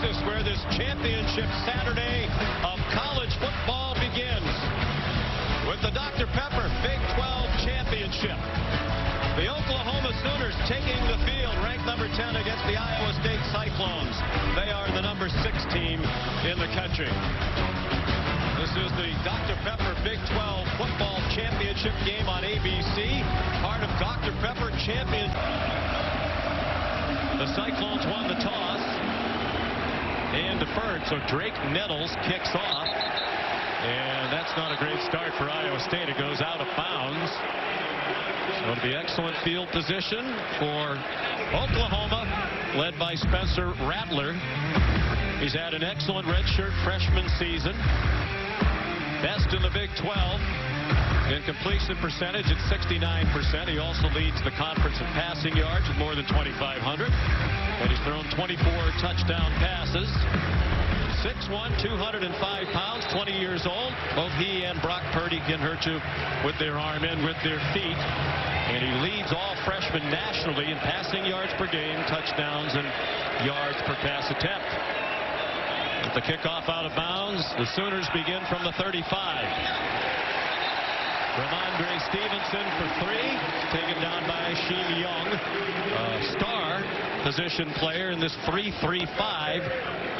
Texas, where this championship Saturday of college football begins with the Dr. Pepper Big 12 Championship. The Oklahoma Sooners taking the field, ranked number 10 against the Iowa State Cyclones. They are the number 6 team in the country. This is the Dr. Pepper Big 12 Football Championship game on ABC, part of Dr. Pepper Champion. The Cyclones won the toss and deferred, so Drake Nettles kicks off. And that's not a great start for Iowa State. It goes out of bounds. So it'll be excellent field position for Oklahoma, led by Spencer Rattler. He's had an excellent redshirt freshman season. Best in the Big 12 in completion percentage at 69%. He also leads the conference in passing yards with more than 2,500. And he's thrown 24 touchdown passes. 6'1", 205 pounds, 20 years old. Both he and Brock Purdy can hurt you with their arm and with their feet. And he leads all freshmen nationally in passing yards per game, touchdowns, and yards per pass attempt. With the kickoff out of bounds, the Sooners begin from the 35. Ramondre Stevenson for 3, taken down by Aishim Young, star position player in this 3-3-5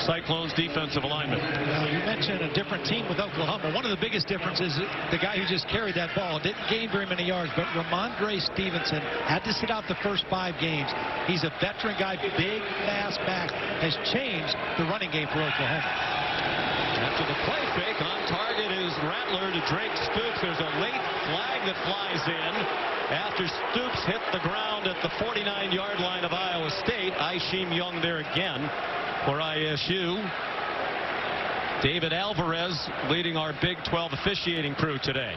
Cyclones defensive alignment. Well, you mentioned a different team with Oklahoma. One of the biggest differences is the guy who just carried that ball didn't gain very many yards, but Ramondre Stevenson had to sit out the first 5 games. He's a veteran guy, big, fast back, has changed the running game for Oklahoma. After the play fake, on target is Rattler to Drake Stoops. There's a late flag that flies in after Stoops hit the ground at the 49-yard line of Iowa State. Aishim Young there again for ISU. David Alvarez leading our Big 12 officiating crew today.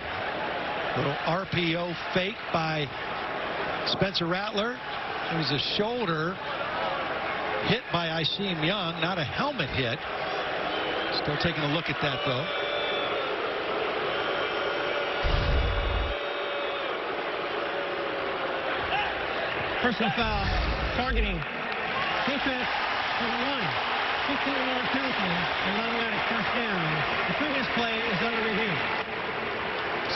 Little RPO fake by Spencer Rattler. It was a shoulder hit by Aishim Young, not a helmet hit. Still taking a look at that, though. Personal foul, targeting, defense, number 1, 15-yard penalty, and automatic first down. The previous play is under review.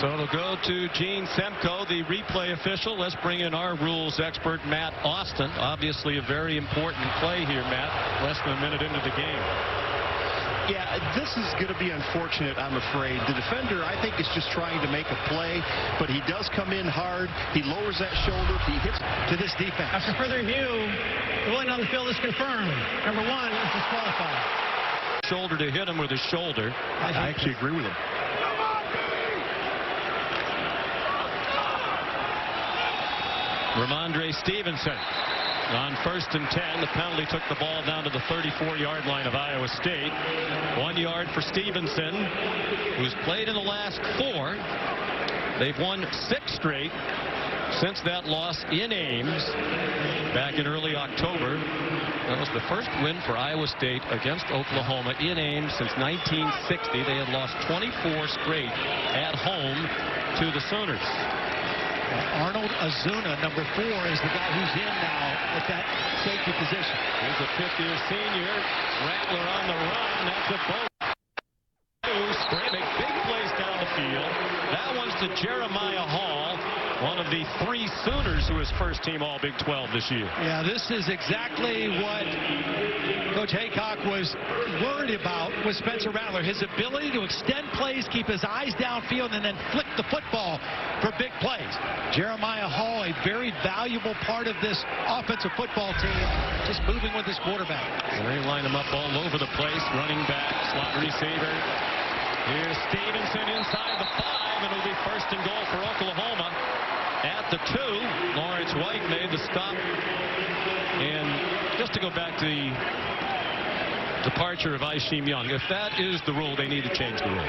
So it'll go to Gene Semko, the replay official. Let's bring in our rules expert, Matt Austin. Obviously a very important play here, Matt. Less than a minute into the game. Yeah, this is going to be unfortunate, I'm afraid. The defender, I think, is just trying to make a play, but he does come in hard. He lowers that shoulder. He hits to this defense. After further review, the ruling on the field is confirmed. Number 1 is disqualified. Shoulder to hit him with his shoulder. I actually agree with him. Ramondre Stevenson on 1st and 10. The penalty took the ball down to the 34-yard line of Iowa State. 1 yard for Stevenson, who's played in the last 4. They've won 6 straight since that loss in Ames back in early October. That was the first win for Iowa State against Oklahoma in Ames since 1960. They had lost 24 straight at home to the Sooners. Arnold Azuna, number 4, is the guy who's in now at that safety position. He's a 5th-year senior. Rattler on the run. That's a boat. Make big plays down the field. That one's to Jeremiah Hall, one of the 3 Sooners who is first-team All-Big 12 this year. Yeah, this is exactly what Coach Haycock was worried about with Spencer Rattler. His ability to extend plays, keep his eyes downfield, and then flick the football for big plays. Jeremiah Hall, a very valuable part of this offensive football team, just moving with his quarterback. And they line him up all over the place. Running back, slot receiver. Here's Stevenson inside the 5, and it'll be 1st and goal for Oklahoma. At the 2, Lawrence White made the stop. And just to go back to the departure of Aishim Young, if that is the rule, they need to change the rule.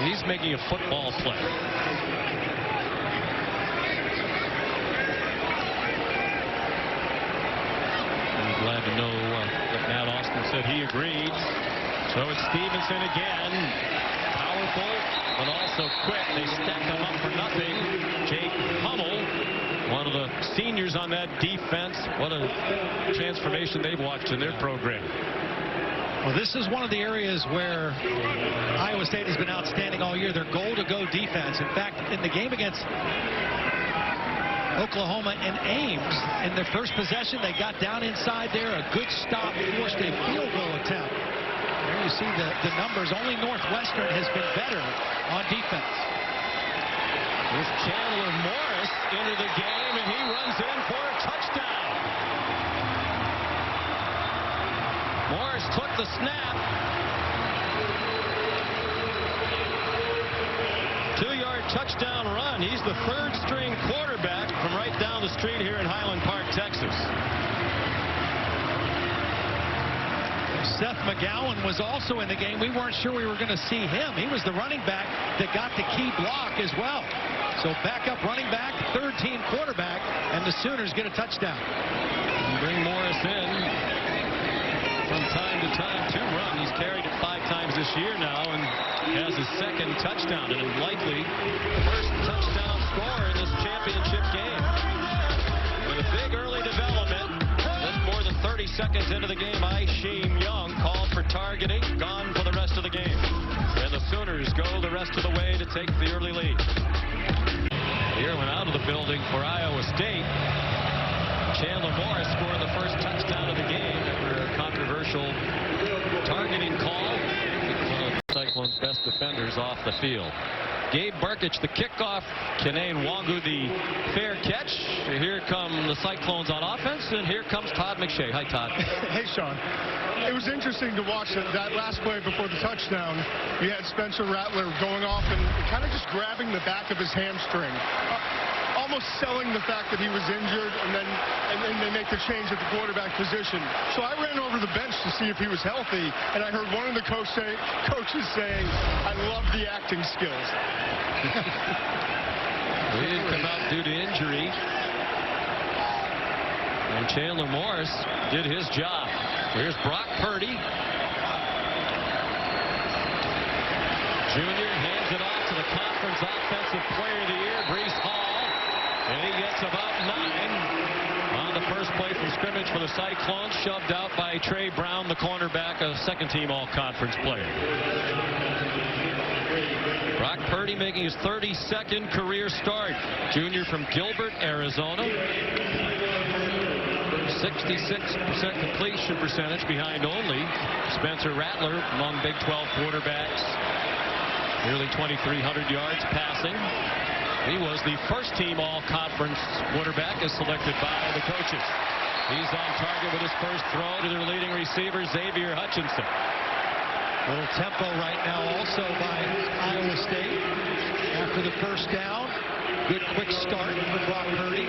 He's making a football play. I'm glad to know that Matt Austin said he agreed. So it's Stevenson again. Power Vocal, but also quick. They stack him up for nothing. Jake Hummel, one of the seniors on that defense. What a transformation they've watched in their program. Well, this is one of the areas where Iowa State has been outstanding all year. Their goal-to-go defense. In fact, in the game against Oklahoma and Ames, in their first possession, they got down inside there. A good stop forced a field goal attempt. There you see the numbers. Only Northwestern has been better on defense. Here's Chandler Morris into the game, and he runs in for a touchdown. Morris took the snap. 2-yard touchdown run. He's the third-string quarterback from right down the street here in Highland Park, Texas. Seth McGowan was also in the game. We weren't sure we were going to see him. He was the running back that got the key block as well. So backup running back, third-team quarterback, and the Sooners get a touchdown. And bring Morris in from time to time to run. He's carried it 5 times this year now and has his second touchdown, and likely the first touchdown scorer in this championship game. With a big early development, just more than 30 seconds into the game, Aisheem Young called for targeting, gone for the rest of the game. And the Sooners go the rest of the way to take the early lead. Here went out of the building for Iowa State. Chandler Morris scored the first touchdown of the game after a controversial targeting call. One of the Cyclones' best defenders off the field. Gabe Burkich, the kickoff. Kenane Wangu, the fair catch. Here come the Cyclones on offense, and here comes Todd McShay. Hi, Todd. Hey, Sean. It was interesting to watch that last play before the touchdown. You had Spencer Rattler going off and kind of just grabbing the back of his hamstring. Almost selling the fact that he was injured, and then they make the change at the quarterback position. So I ran over the bench to see if he was healthy, and I heard one of the coaches saying, "I love the acting skills." He didn't come out due to injury. And Chandler Morris did his job. Here's Brock Purdy. Junior hands it off to the conference offensive player of the year, Breece Hall. And he gets about 9 on the first play from scrimmage for the Cyclones, shoved out by Trey Brown, the cornerback, a second-team all-conference player. Brock Purdy making his 32nd career start. Junior from Gilbert, Arizona. 66% completion percentage behind only Spencer Rattler among Big 12 quarterbacks. Nearly 2,300 yards passing. He was the first-team all-conference quarterback as selected by the coaches. He's on target with his first throw to their leading receiver, Xavier Hutchinson. A little tempo right now also by Iowa State. After the first down, good quick start for Brock Purdy.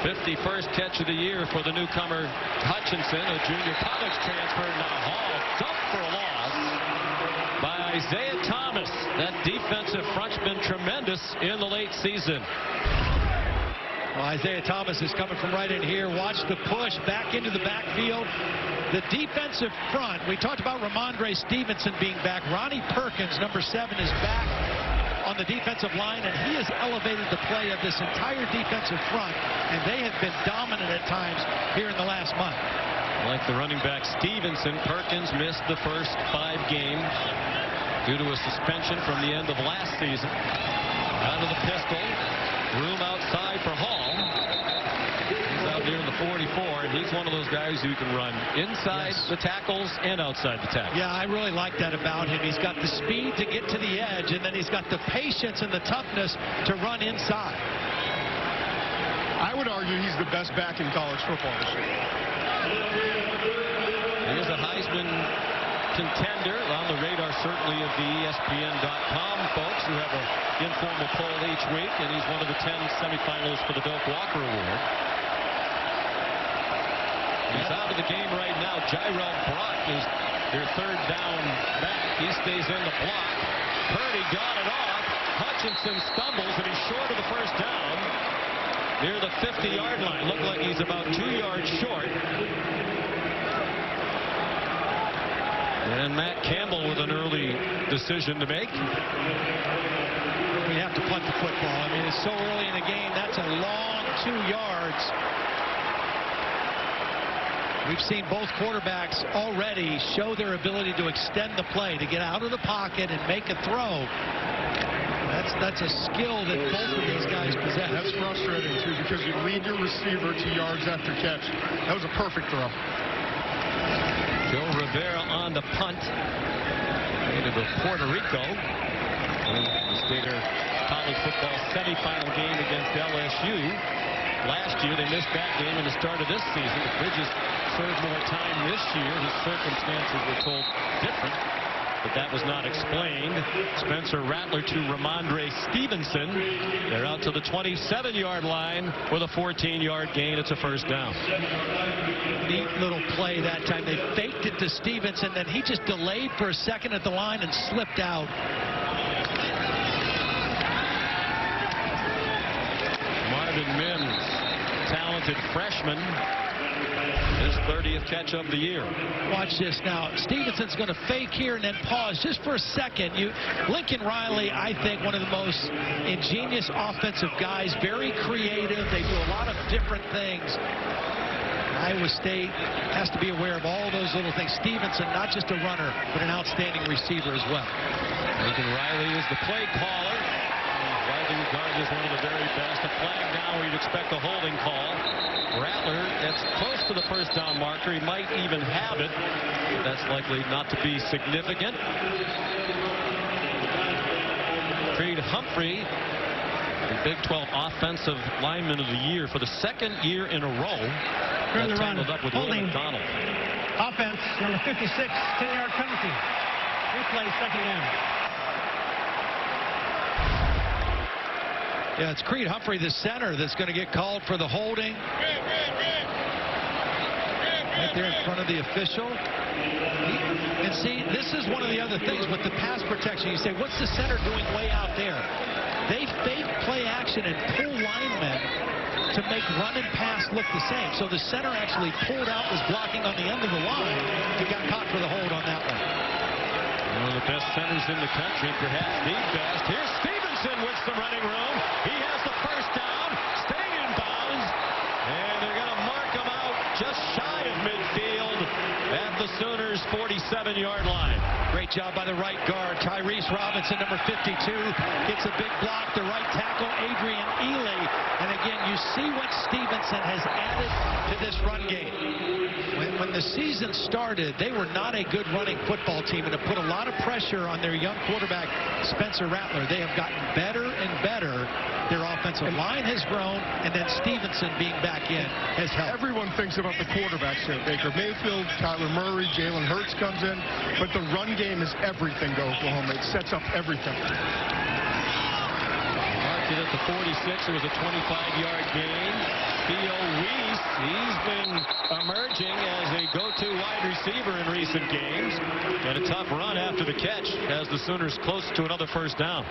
51st catch of the year for the newcomer Hutchinson, a junior college transfer. Now Hall dumped for a loss by Isaiah Thomas. That defensive front's been tremendous in the late season. Well, Isaiah Thomas is coming from right in here. Watch the push back into the backfield. The defensive front, we talked about Ramondre Stevenson being back. Ronnie Perkins, number 7, is back on the defensive line, and he has elevated the play of this entire defensive front, and they have been dominant at times here in the last month. Like the running back Stevenson, Perkins missed the first 5 games due to a suspension from the end of last season. Out of the pistol, room outside for Hall. He's out near the 44, and he's one of those guys who can run inside the tackles and outside the tackles. Yeah, I really like that about him. He's got the speed to get to the edge, and then he's got the patience and the toughness to run inside. I would argue he's the best back in college football this year. He is a Heisman contender, on the radar certainly of the ESPN.com folks who have an informal poll each week, and he's one of the 10 semifinalists for the Doak Walker Award. He's out of the game right now. Jyrel Brock is their third down back. He stays in the block. Purdy got it off. Hutchinson stumbles, and he's short of the first down near the 50-yard line. Looked like he's about 2 yards short. And Matt Campbell with an early decision to make. We have to punt the football. I mean, it's so early in the game. That's a long 2 yards. We've seen both quarterbacks already show their ability to extend the play, to get out of the pocket and make a throw. That's a skill that both of these guys possess. That's frustrating, too, because you lead your receiver to yards after catch. That was a perfect throw. Joe Rivera on the punt. Into the Puerto Rico. The Stater college football semifinal game against LSU. Last year they missed that game in the start of this season. Bridges served more time this year. His circumstances were told different, but that was not explained. Spencer Rattler to Ramondre Stevenson. They're out to the 27-yard line with a 14-yard gain. It's a first down. Neat little play that time. They faked it to Stevenson, then he just delayed for a second at the line and slipped out. Marvin Mims, talented freshman. His 30th catch of the year. Watch this now. Stevenson's going to fake here and then pause just for a second. Lincoln Riley, I think, one of the most ingenious offensive guys. Very creative. They do a lot of different things. Iowa State has to be aware of all those little things. Stevenson, not just a runner, but an outstanding receiver as well. Lincoln Riley is the play caller. Widely regarded as one of the very best. A flag now, you'd expect a holding call. Rattler, that's close to the first down marker. He might even have it. That's likely not to be significant. Creed Humphrey, the Big 12 Offensive Lineman of the Year for the second year in a row. Turn the run. Up with Holding. McDonald. Offense, number 56, 10-yard penalty. Replay, second down. Yeah, it's Creed Humphrey, the center, that's going to get called for the holding. Right there in front of the official. And see, this is one of the other things with the pass protection. You say, what's the center doing way out there? They fake play action and pull linemen to make run and pass look the same. So the center actually pulled out, was blocking on the end of the line, and got caught for the hold on that one. One of the best centers in the country, perhaps the best. Here's Stevenson with some running room. He has the first down, staying in bounds, and they're going to mark him out just shy of midfield at the Sooners' 47-yard line. Great job by the right guard. Tyrese Robinson, number 52, gets a big block. The right tackle, Adrian Ely. And again, you see what Stevenson has added to this run game. When the season started, they were not a good running football team, and it put a lot of pressure on their young quarterback, Spencer Rattler. They have gotten better and better. Their offensive line has grown, and then Stevenson being back in has helped. Everyone thinks about the quarterbacks here. Baker Mayfield, Kyler Murray, Jalen Hurts comes in, but the run game is everything to Oklahoma. It sets up everything. Marked it at the 46. It was a 25-yard gain. Theo Weiss, he's been emerging as a go-to wide receiver in recent games. And a tough run after the catch as the Sooners close to another first down.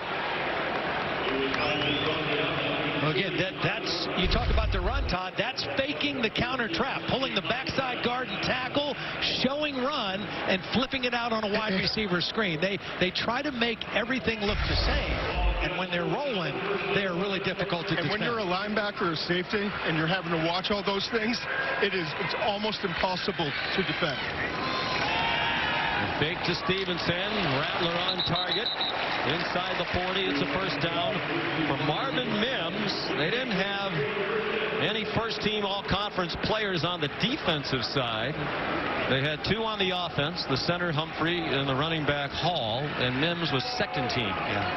Well, again, that's, you talk about the run, Todd, that's faking the counter trap, pulling the backside guard and tackle, showing run, and flipping it out on a wide receiver screen. They try to make everything look the same, and when they're rolling, they are really difficult to defend. And when you're a linebacker or safety and you're having to watch all those things, it's almost impossible to defend. Fake to Stevenson. Rattler on target. Inside the 40. It's a first down for Marvin Mims. They didn't have any first-team all-conference players on the defensive side. They had two on the offense, the center Humphrey and the running back Hall, and Mims was second-team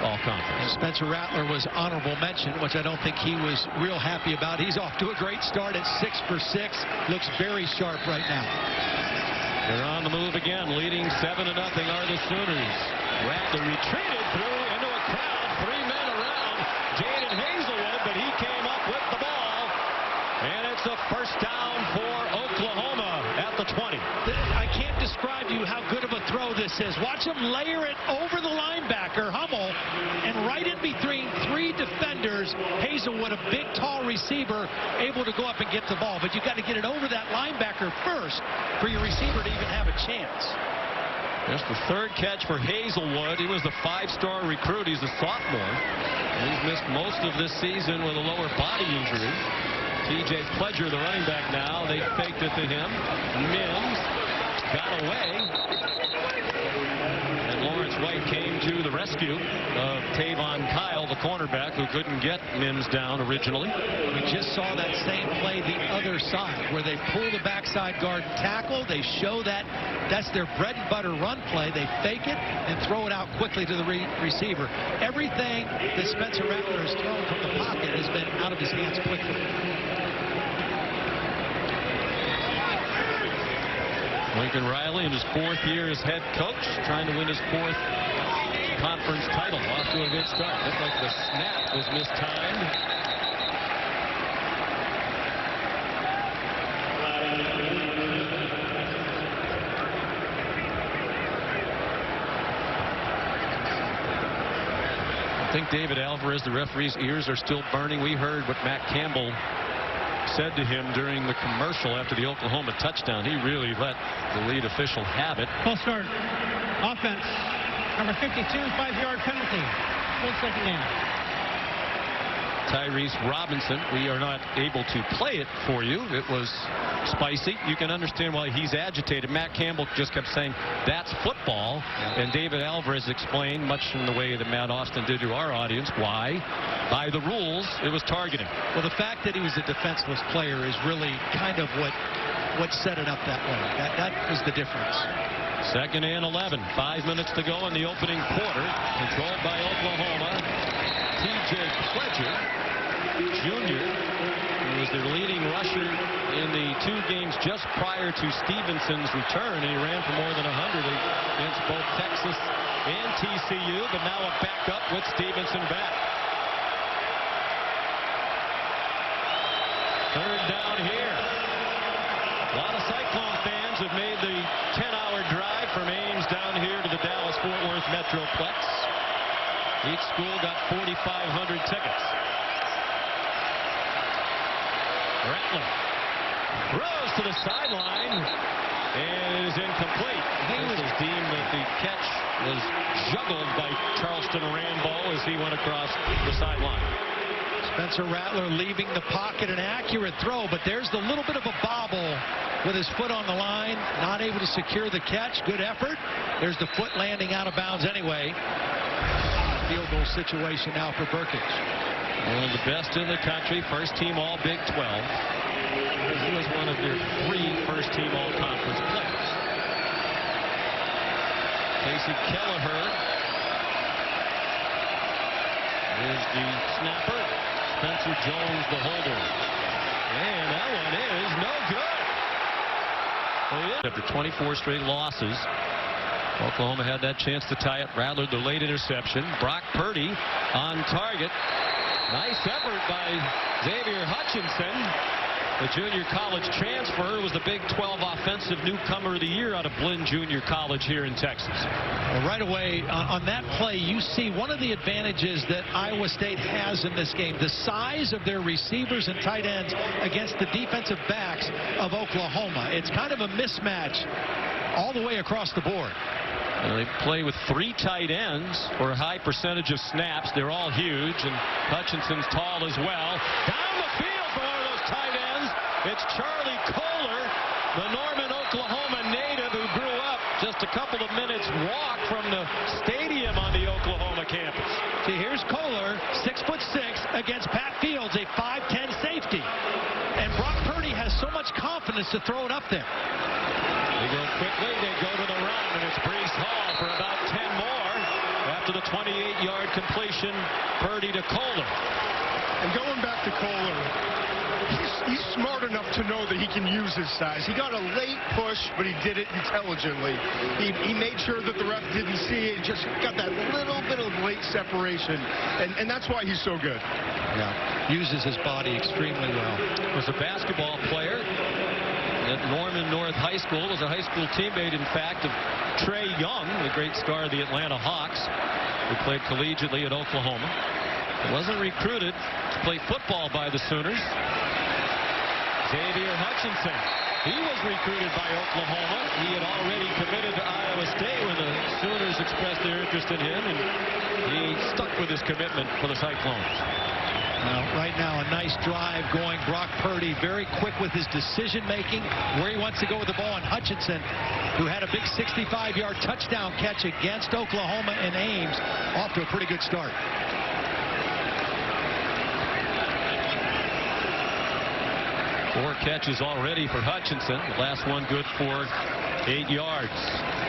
all-conference. Spencer Rattler was honorable mention, which I don't think he was real happy about. He's off to a great start at 6 for 6. Looks very sharp right now. They're on the move again, leading 7-0 are the Sooners. Rattler retreated through into a crowd, 3 men around Jaden Hazelwood, but he came up with the ball, and it's a first down for Oklahoma at the 20. I can't describe to you how good of a throw this is. Watch him layer it over the linebacker, Hummel, and right in between 3 defenders, Hazelwood, a big, tall receiver, able to go up and get the ball. But you got to get it over that linebacker first for your receiver to even have a chance. Just the third catch for Hazelwood. He was the 5-star recruit. He's a sophomore. He's missed most of this season with a lower body injury. T.J. Pledger, the running back now. They faked it to him. Mims got away. And Lawrence White came to the rescue of Tavon Kyle, the cornerback, who couldn't get Mims down originally. We just saw that same play the other side, where they pull the backside guard tackle. They show that's their bread and butter run play. They fake it and throw it out quickly to the receiver. Everything that Spencer Rattler has thrown from the pocket has been out of his hands quickly. Lincoln Riley in his 4th year as head coach, trying to win his 4th conference title. Off to a good start. Looked like the snap was mistimed. I think David Alvarez, the referee's ears are still burning. We heard what Matt Campbell said to him during the commercial after the Oklahoma touchdown. He really let the lead official have it. Full start. Offense. Number 52, 5-yard penalty. Full second down. Tyrese Robinson, we are not able to play it for you. It was spicy. You can understand why he's agitated. Matt Campbell just kept saying, that's football. And David Alvarez explained, much in the way that Matt Austin did to our audience, why, by the rules, it was targeting. Well, the fact that he was a defenseless player is really kind of what set it up that way. That was the difference. 2nd and 11. 5 minutes to go in the opening quarter. Controlled by Oklahoma. T.J. Pledger, Jr., who was their leading rusher in the 2 games just prior to Stevenson's return, and he ran for more than 100 against both Texas and TCU, but now a backup with Stevenson back. 3rd down here. A lot of Cyclone fans have made the 10-hour drive from Ames down here to the Dallas-Fort Worth Metroplex. Each school got 4,500 tickets. Rattler throws to the sideline and is incomplete. It was deemed that the catch was juggled by Charleston Rambo as he went across the sideline. Spencer Rattler leaving the pocket, an accurate throw, but there's the little bit of a bobble with his foot on the line, not able to secure the catch. Good effort. There's the foot landing out of bounds anyway. Field goal situation now for Burkage. One of the best in the country, first team all Big 12. He was one of their 3 first-team all-conference players. Casey Kelleher is the snapper. Spencer Jones the holder. And that one is no good. After 24 straight losses, Oklahoma had that chance to tie it. Rattler, the late interception. Brock Purdy on target. Nice effort by Xavier Hutchinson. The junior college transfer was the Big 12 offensive newcomer of the year out of Blinn Junior College here in Texas. Well, right away on that play, you see one of the advantages that Iowa State has in this game, the size of their receivers and tight ends against the defensive backs of Oklahoma. It's kind of a mismatch all the way across the board. They play with 3 tight ends for a high percentage of snaps. They're all huge, and Hutchinson's tall as well. Down the field for one of those tight ends. It's Charlie Kohler, the Norman, Oklahoma native who grew up just a couple of minutes walk from the stadium on the Oklahoma campus. See, here's Kohler, 6'6", against Pat Fields, a 5'10" safety. And Brock Purdy has so much confidence to throw it up there. They go quickly, they go to the run, and it's Breece Hall for about 10 more. After the 28-yard completion, Purdy to Kohler. And going back to Kohler, he's smart enough to know that he can use his size. He got a late push, but he did it intelligently. He made sure that the ref didn't see it, just got that little bit of late separation, and that's why he's so good. Yeah, uses his body extremely well. Was a basketball player at Norman North High School, was a high school teammate, in fact, of Trey Young, the great star of the Atlanta Hawks, who played collegiately at Oklahoma. Wasn't recruited to play football by the Sooners. Xavier Hutchinson, he was recruited by Oklahoma. He had already committed to Iowa State when the expressed their interest in him, and he stuck with his commitment for the Cyclones. Right now, a nice drive going. Brock Purdy very quick with his decision-making, where he wants to go with the ball. And Hutchinson, who had a big 65-yard touchdown catch against Oklahoma in Ames, off to a pretty good start. Four catches already for Hutchinson. The last one good for 8 yards.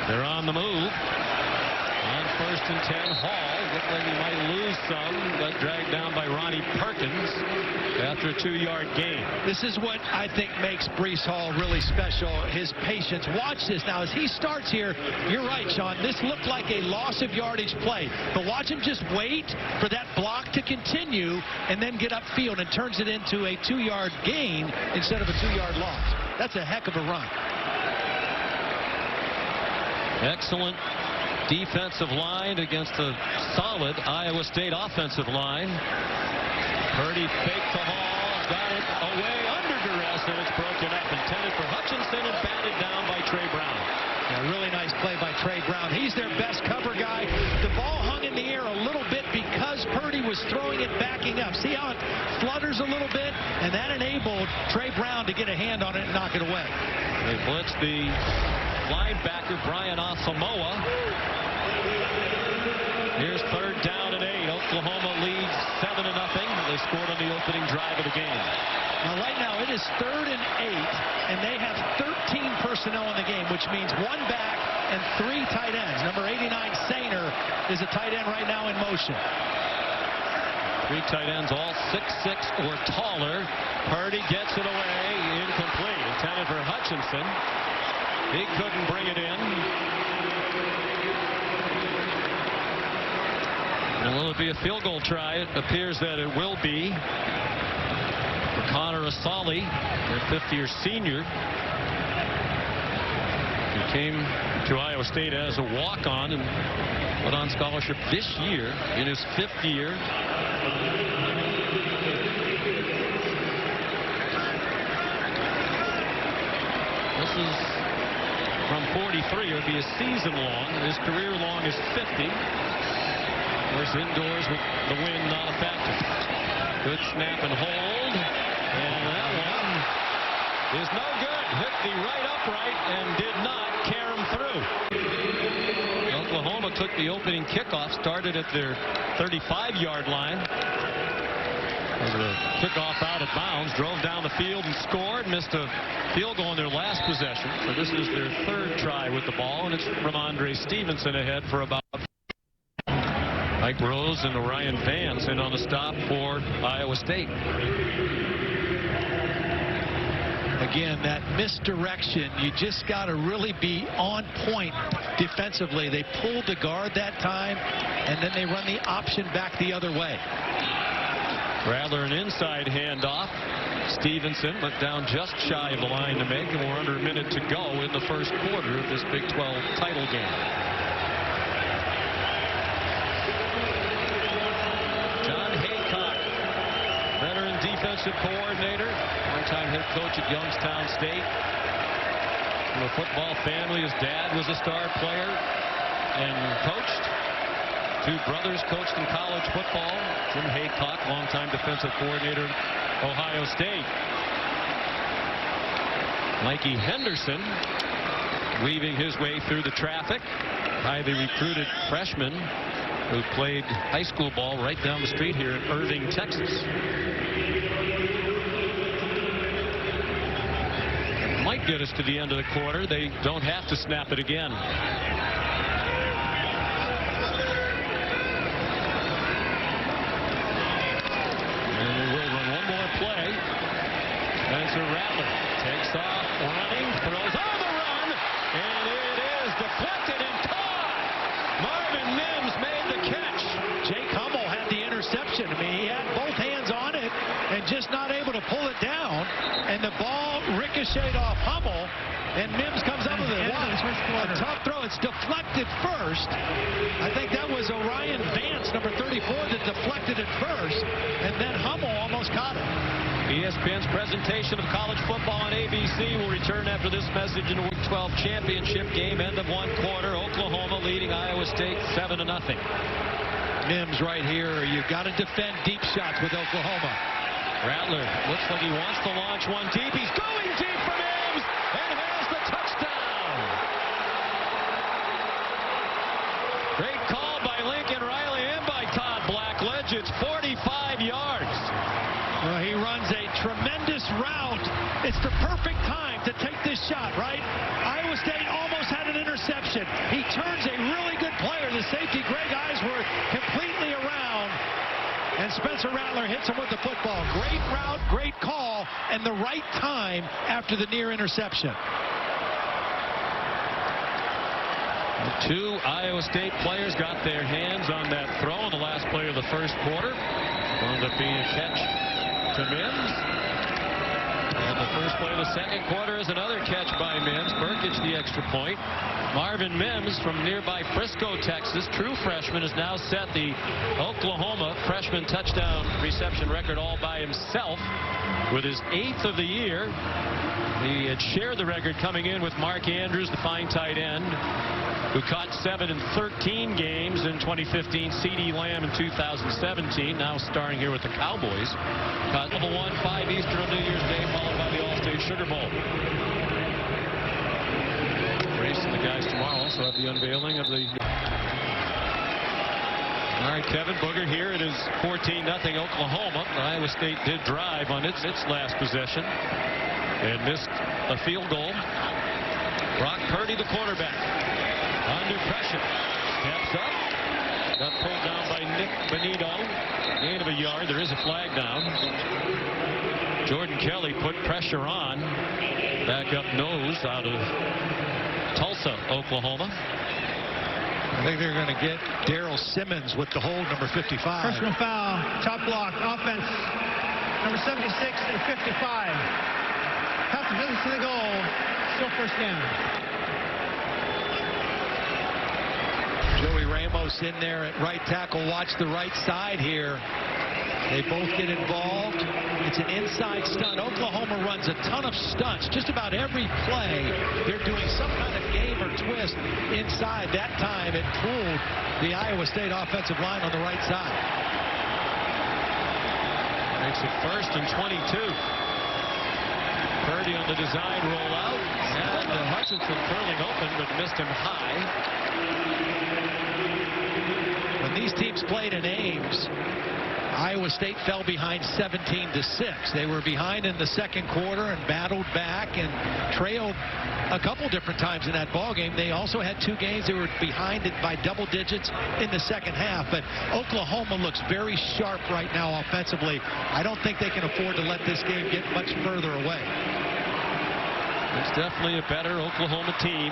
They're on the move. On 1st and 10, Hall. Looked like he might lose some, but dragged down by Ronnie Perkins after a 2-yard gain. This is what I think makes Breece Hall really special, his patience. Watch this now as he starts here. You're right, Sean. This looked like a loss of yardage play, but watch him just wait for that block to continue and then get upfield and turns it into a 2-yard gain instead of a 2-yard loss. That's a heck of a run. Excellent defensive line against a solid Iowa State offensive line. Purdy faked the Hall, got it away under duress, and it's broken up. Intended for Hutchinson and batted down by Trey Brown. A really nice play by Trey Brown. He's their best cover guy. The ball hung in the air a little bit because Purdy was throwing it backing up. See how it flutters a little bit? And that enabled Trey Brown to get a hand on it and knock it away. They blitzed the linebacker Brian Asamoah. Here's 3rd down and 8. Oklahoma leads 7-0. They scored on the opening drive of the game. Now right now it is 3rd and 8, and they have 13 personnel in the game, which means 1 back and 3 tight ends. Number 89, Sainer, is a tight end right now in motion. 3 tight ends, all 6'6" or taller. Purdy gets it away, incomplete. Intended for Hutchinson. He couldn't bring it in. And will it be a field goal try? It appears that it will be. For Connor Asali, their 5th-year senior. He came to Iowa State as a walk-on and went on scholarship this year in his 5th year. This is from 43. It would be a season long. His career long is 50. Of course, indoors with the wind not a factor. Good snap and hold. And that one is no good. Hit the right upright and did not carry him through. Oklahoma took the opening kickoff, started at their 35-yard line. The kickoff out of bounds, drove down the field and scored. Missed a field goal in their last possession. So this is their 3rd try with the ball, and it's Ramondre Stevenson ahead for about. Mike Rose and Orion Vance in on the stop for Iowa State. Again, that misdirection, you just got to really be on point defensively. They pulled the guard that time, and then they run the option back the other way. Rattler an inside handoff. Stevenson went down just shy of the line to make, and we're under a minute to go in the 1st quarter of this Big 12 title game. Defensive coordinator, one-time head coach at Youngstown State. From a football family, his dad was a star player and coached. 2 brothers coached in college football. Jim Haycock, longtime defensive coordinator at Ohio State. Mikey Henderson weaving his way through the traffic. Highly recruited freshman who played high school ball right down the street here in Irving, Texas. Might get us to the end of the quarter. They don't have to snap it again. And they will run one more play. Spencer Rattler takes off, running, throws on the run, and it is deflected and caught. Marvin Mims made the catch. Jake Hummel had the interception. I mean, he had both hands on it and just not able to pull it down. And the ball ricocheted off Hummel, and Mims comes up with it. Wow, a tough throw. It's deflected first. I think that was Orion Vance, number 34, that deflected it first, and then Hummel almost caught it. He ESPN's presentation of college football on ABC will return after this message in the Week 12 championship game. End of one quarter. Oklahoma leading Iowa State 7-0. Mims right here. You've got to defend deep shots with Oklahoma. Rattler looks like he wants to launch one deep. He's going deep for Mims and has the touchdown. Great call by Lincoln Riley and by Todd Blackledge. It's 45 yards. Well, he runs a tremendous route. It's the perfect time to take this shot, right? Iowa State almost had an interception. He turns a really good player, the safety Greg Eisworth, completely around. And Spencer Rattler hits him with the football. Great route, great call, and the right time after the near interception. Two Iowa State players got their hands on that throw in the last play of the first quarter. Wound up being a catch to Mims. And the first play of the second quarter is another catch by Mims. Burkett the extra point. Marvin Mims from nearby Frisco, Texas, true freshman, has now set the Oklahoma freshman touchdown reception record all by himself with his 8th of the year. He had shared the record coming in with Mark Andrews, the fine tight end, who caught 7 in 13 games in 2015, C.D. Lamb in 2017, now starring here with the Cowboys. Caught level 1, 5 Eastern on New Year's Day, followed by the All-State Sugar Bowl. Race and the guys tomorrow also have the unveiling of the... All right, Kevin Booger here. It is 14-0 Oklahoma. Iowa State did drive on its last possession and missed a field goal. Brock Purdy, the quarterback, under pressure, steps up, got pulled down by Nick Benito, gain of a yard. There is a flag down. Jordan Kelly put pressure on, back up nose out of Tulsa, Oklahoma. I think they're going to get Darrell Simmons with the hold, number 55. Personal foul, top block, offense, number 76 and 55. Half the distance to the goal, still first down. Joey Ramos in there at right tackle. Watch the right side here. They both get involved. It's an inside stunt. Oklahoma runs a ton of stunts. Just about every play, they're doing some kind of game or twist inside. That time, it fooled the Iowa State offensive line on the right side. Makes it 1st and 22. Purdy on the design rollout. And Hutchinson curling open, but missed him high. When these teams played in Ames, Iowa State fell behind 17-6. They were behind in the second quarter and battled back and trailed a couple different times in that ball game. They also had 2 games they were behind it by double digits in the second half. But Oklahoma looks very sharp right now offensively. I don't think they can afford to let this game get much further away. It's definitely a better Oklahoma team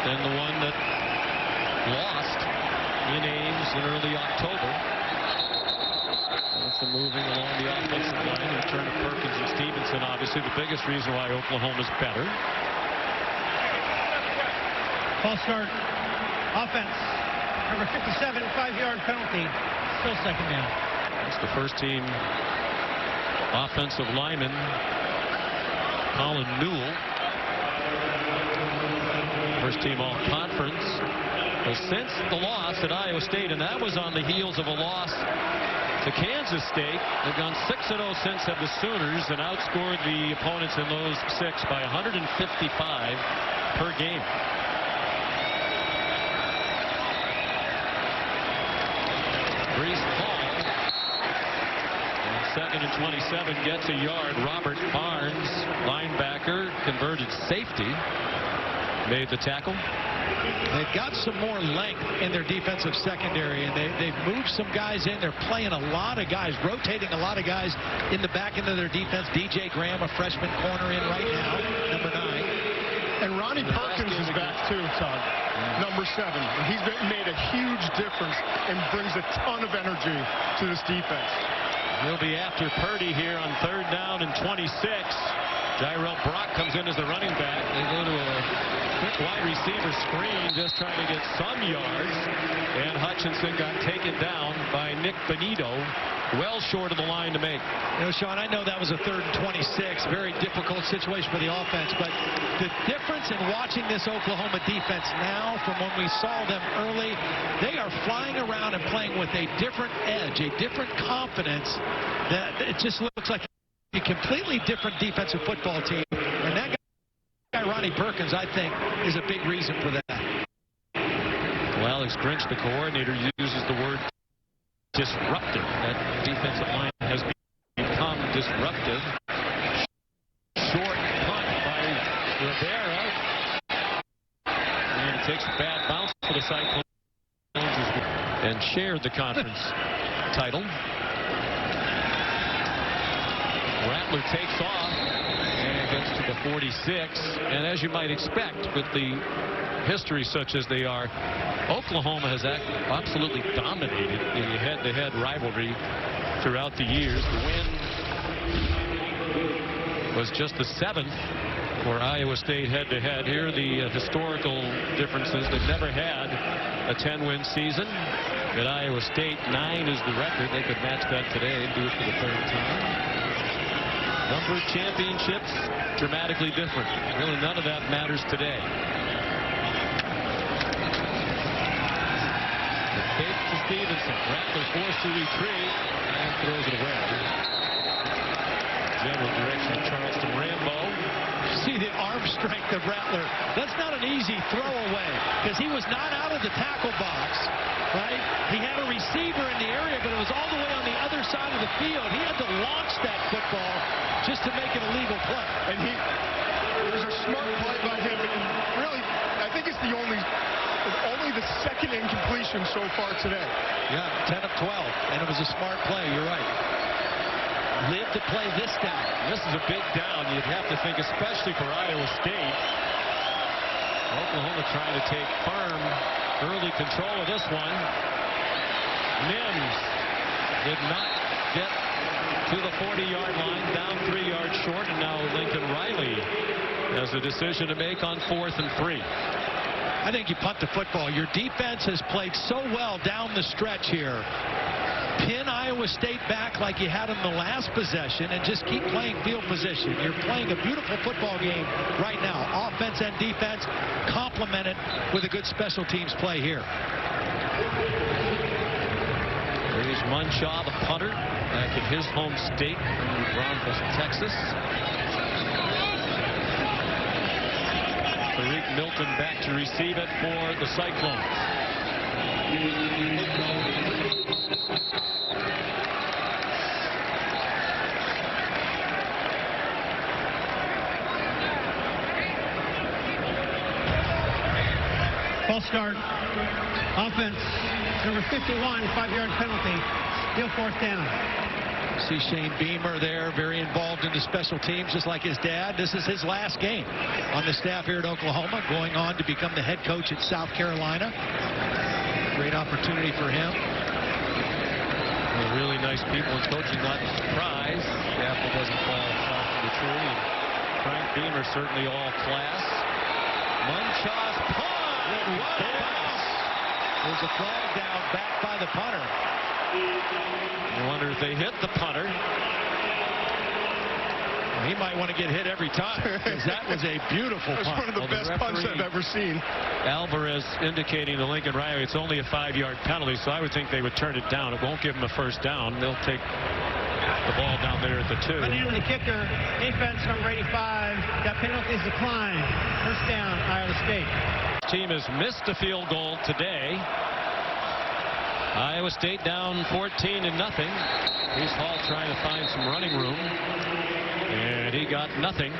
than the one that lost in Ames in early October. That's moving along the offensive line. The return of Perkins and Stevenson, obviously the biggest reason why Oklahoma's better. False start, offense, number 57, 5-yard penalty, still second down. It's the first team offensive lineman, Colin Newell. First team all conference. Well, since the loss at Iowa State, and that was on the heels of a loss to Kansas State, they've gone 6-0 since of the Sooners and outscored the opponents in those 6 by 155 per game. Brees ball. 2nd and 27 gets a yard. Robert Barnes, linebacker, converted safety, made the tackle. They've got some more length in their defensive secondary, and they've moved some guys in. They're playing a lot of guys, rotating a lot of guys in the back end of their defense. DJ Graham, a freshman corner in right now, number 9. And Ronnie Perkins is back too, Todd. Number 7. And he's made a huge difference and brings a ton of energy to this defense. He'll be after Purdy here on 3rd down and 26. Tyrell Brock comes in as the running back. They go to a quick wide receiver screen, just trying to get some yards. And Hutchinson got taken down by Nick Benito, well short of the line to make. You know, Sean, I know that was a 3rd and 26. Very difficult situation for the offense. But the difference in watching this Oklahoma defense now from when we saw them early, they are flying around and playing with a different edge, a different confidence. That it just looks like a completely different defensive football team. And that guy, Ronnie Perkins, I think, is a big reason for that. Well, Alex Grinch, the coordinator, uses the word disruptive. That defensive line has become disruptive. Short punt by Rivera. And it takes a bad bounce for the Cyclones and shared the conference title. Rattler takes off and gets to the 46. And as you might expect, with the history such as they are, Oklahoma has absolutely dominated in the head-to-head rivalry throughout the years. The win was just the 7th for Iowa State head-to-head. Here are the historical differences. They've never had a 10-win season. At Iowa State, 9 is the record. They could match that today and do it for the 3rd time. Number of championships, dramatically different. Really, none of that matters today. The fake to Stevenson. Rattler forced to retreat and throws it away. General direction of Charleston Rambo. See the arm strength of Rattler. That's not an easy throw away because he was not out of the tackle box, right? He had a receiver in the area, but it was all the way on the other side of the field. He had to launch that football just to make it a legal play. And it was a smart play by him. And really, I think it's only the 2nd incompletion so far today. Yeah, 10 of 12, and it was a smart play. You're right. Live to play this down. This is a big down. You'd have to think, especially for Iowa State. Oklahoma trying to take firm early control of this one. Mims did not get to the 40-yard line, down 3 yards short, and now Lincoln Riley has a decision to make on 4th and 3. I think you punt the football. Your defense has played so well down the stretch here. Pin Iowa State back like you had in the last possession and just keep playing field position. You're playing a beautiful football game right now. Offense and defense complemented with a good special teams play here. Here's Munshaw, the punter, back at his home state from Brownsville, Texas. Tariq Milton back to receive it for the Cyclones. False start. Offense. Number 51, 5-yard penalty. Still 4th down. See Shane Beamer there, very involved in the special teams, just like his dad. This is his last game on the staff here at Oklahoma, going on to become the head coach at South Carolina. Great opportunity for him. Really nice people in coaching, not a surprise. The apple doesn't fall far from the tree. And Frank Beamer certainly all class. Munshaw's punt. There's a flag down back by the punter. You wonder if they hit the punter. He might want to get hit every time because that was a beautiful punt. That's one of the best punts I've ever seen. Alvarez indicating to Lincoln Riley it's only a 5-yard penalty, so I would think they would turn it down. It won't give them a 1st down. They'll take the ball down there at the 2. Running into the kicker, defense number 85. Got penalties declined. 1st down, Iowa State. Team has missed a field goal today. Iowa State down 14-0. Breece Hall trying to find some running room, and he got nothing.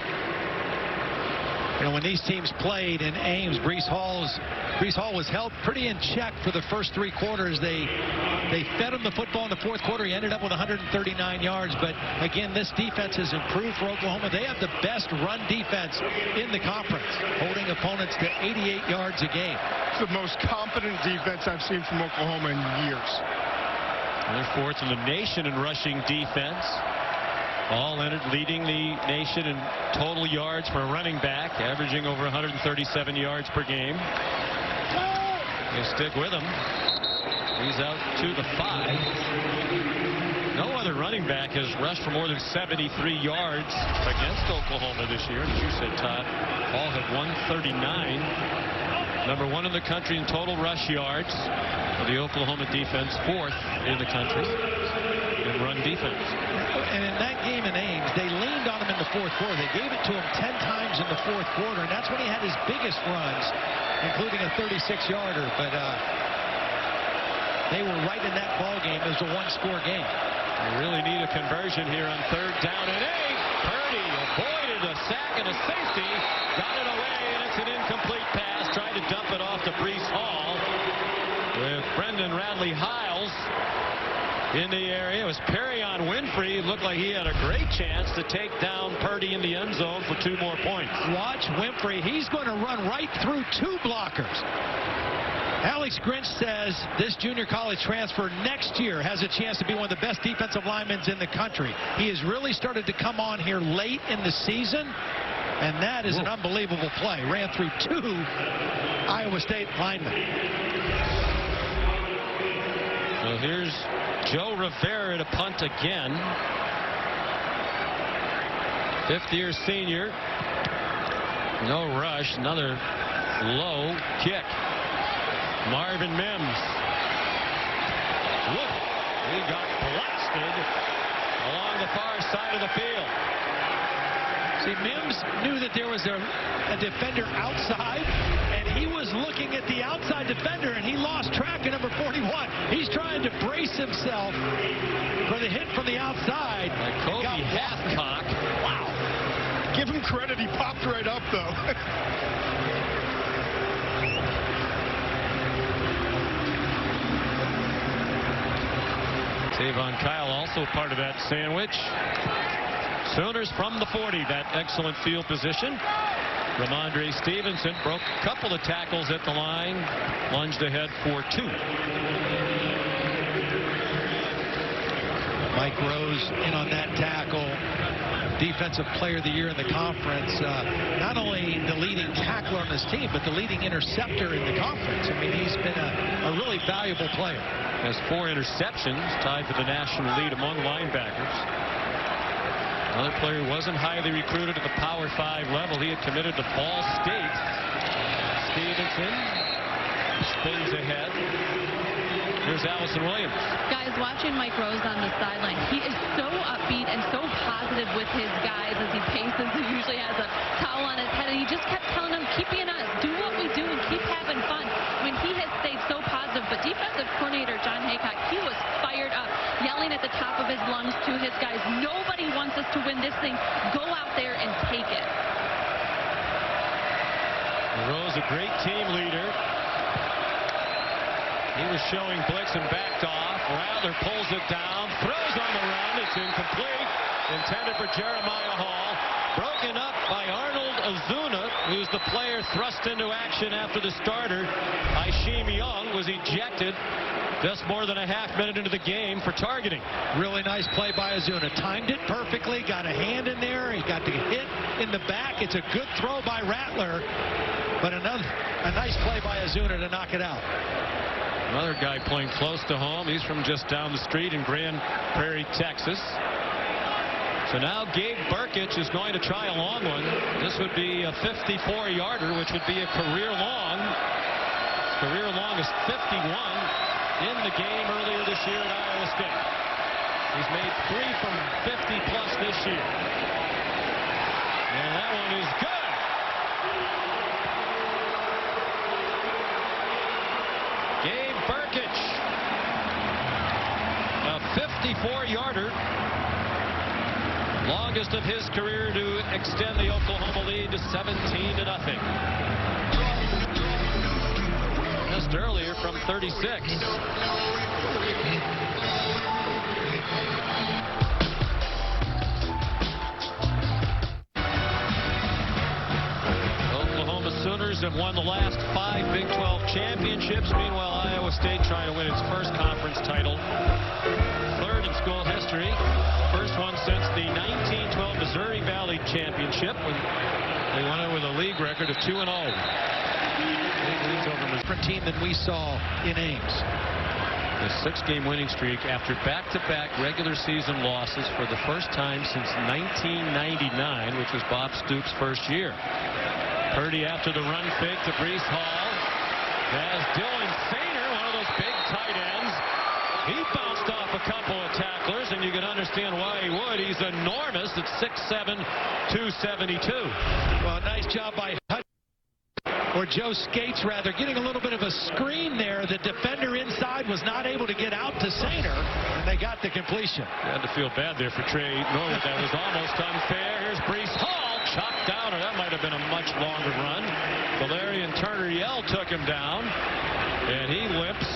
You know, when these teams played in Ames, Breece Hall was held pretty in check for the first 3 quarters. They fed him the football in the 4th quarter. He ended up with 139 yards. But again, this defense has improved for Oklahoma. They have the best run defense in the conference, holding opponents to 88 yards a game. It's the most confident defense I've seen from Oklahoma in years. And they're 4th in the nation in rushing defense. All Leonard leading the nation in total yards for a running back, averaging over 137 yards per game. They stick with him. He's out to the 5. No other running back has rushed for more than 73 yards against Oklahoma this year. As you said, Todd, all have 139. Number 1 in the country in total rush yards for the Oklahoma defense, 4th in the country in run defense. And in that game in Ames, they leaned on him in the fourth quarter. They gave it to him 10 times in the fourth quarter, and that's when he had his biggest runs, including a 36-yarder. But they were right in that ball game. It was a one-score game. They really need a conversion here on 3rd down and 8. Purdy avoided a sack and a safety, got it away, and it's an incomplete pass. Tried to dump it off to Breece Hall with Brendan Radley-Hiles in the area. It was Perrion Winfrey. It looked like he had a great chance to take down Purdy in the end zone for 2 more points. Watch Winfrey. He's going to run right through 2 blockers. Alex Grinch says this junior college transfer next year has a chance to be one of the best defensive linemen in the country. He has really started to come on here late in the season, and that is an unbelievable play. Ran through 2 Iowa State linemen. So here's Joe Rivera to punt again. 5th-year senior. No rush. Another low kick. Marvin Mims. Whoop. He got blasted along the far side of the field. See, Mims knew that there was a defender outside, and he was looking at the outside defender, and he lost track of number 41. He's trying to brace himself for the hit from the outside. Kobe Halfcock. Wow. Give him credit. He popped right up, though. Savon Kyle also part of that sandwich. Sooners from the 40, that excellent field position. Ramondre Stevenson broke a couple of tackles at the line, lunged ahead for 2. Mike Rose in on that tackle. Defensive Player of the Year in the conference. Not only the leading tackler on his team, but the leading interceptor in the conference. I mean, he's been a really valuable player. Has 4 interceptions, tied for the national lead among linebackers. Another player who wasn't highly recruited at the Power 5 level. He had committed to Ball State. Stevenson spins ahead. Here's Allison Williams. Guys, watching Mike Rose on the sideline, he is so upbeat and so positive with his guys as he paces. He usually has a towel on his head, and he just kept telling them, keep being honest, do what we do, and keep having fun. I mean, he has stayed so positive, but defensive coordinator John Haycock, he was fired up, yelling at the top of his lungs to his guys, nobody wants us to win this thing. Go out there and take it. Rose, a great team leader. He was showing blitz and backed off. Rattler pulls it down, throws on the run. It's incomplete. Intended for Jeremiah Hall. Broken up by Arnold Azuna, who's the player thrust into action after the starter. Ishim Young was ejected just more than a half minute into the game for targeting. Really nice play by Azuna. Timed it perfectly. Got a hand in there. He got the hit in the back. It's a good throw by Rattler. But a nice play by Azuna to knock it out. Another guy playing close to home. He's from just down the street in Grand Prairie, Texas. So now Gabe Burkich is going to try a long one. This would be a 54-yarder, which would be a career long. Career longest 51 in the game earlier this year at Iowa State. He's made 3 from 50-plus this year. And that one is good. Gabe Burkich, a 54-yarder, longest of his career to extend the Oklahoma lead to 17-0. Just earlier from 36. Oklahoma Sooners Cyclones have won the last 5 Big 12 championships. Meanwhile, Iowa State trying to win its first conference title. Third in school history. First one since the 1912 Missouri Valley Championship, when they won it with a league record of 2-0. Different team than we saw in Ames. A 6-game winning streak after back-to-back regular season losses for the first time since 1999, which was Bob Stoops' first year. Purdy after the run fake to Breece Hall. As Dylan Sainer, one of those big tight ends, he bounced off a couple of tacklers, and you can understand why he would. He's enormous at 6'7", 272. Well, nice job by Hutch, or Joe Skates rather, getting a little bit of a screen there. The defender inside was not able to get out to Sainer, and they got the completion. You had to feel bad there for Trey Norwood. That was almost unfair. Here's Breece Hall, chopped down, or that might have been a much longer run. Valerian Turner-Yell took him down, and he limps.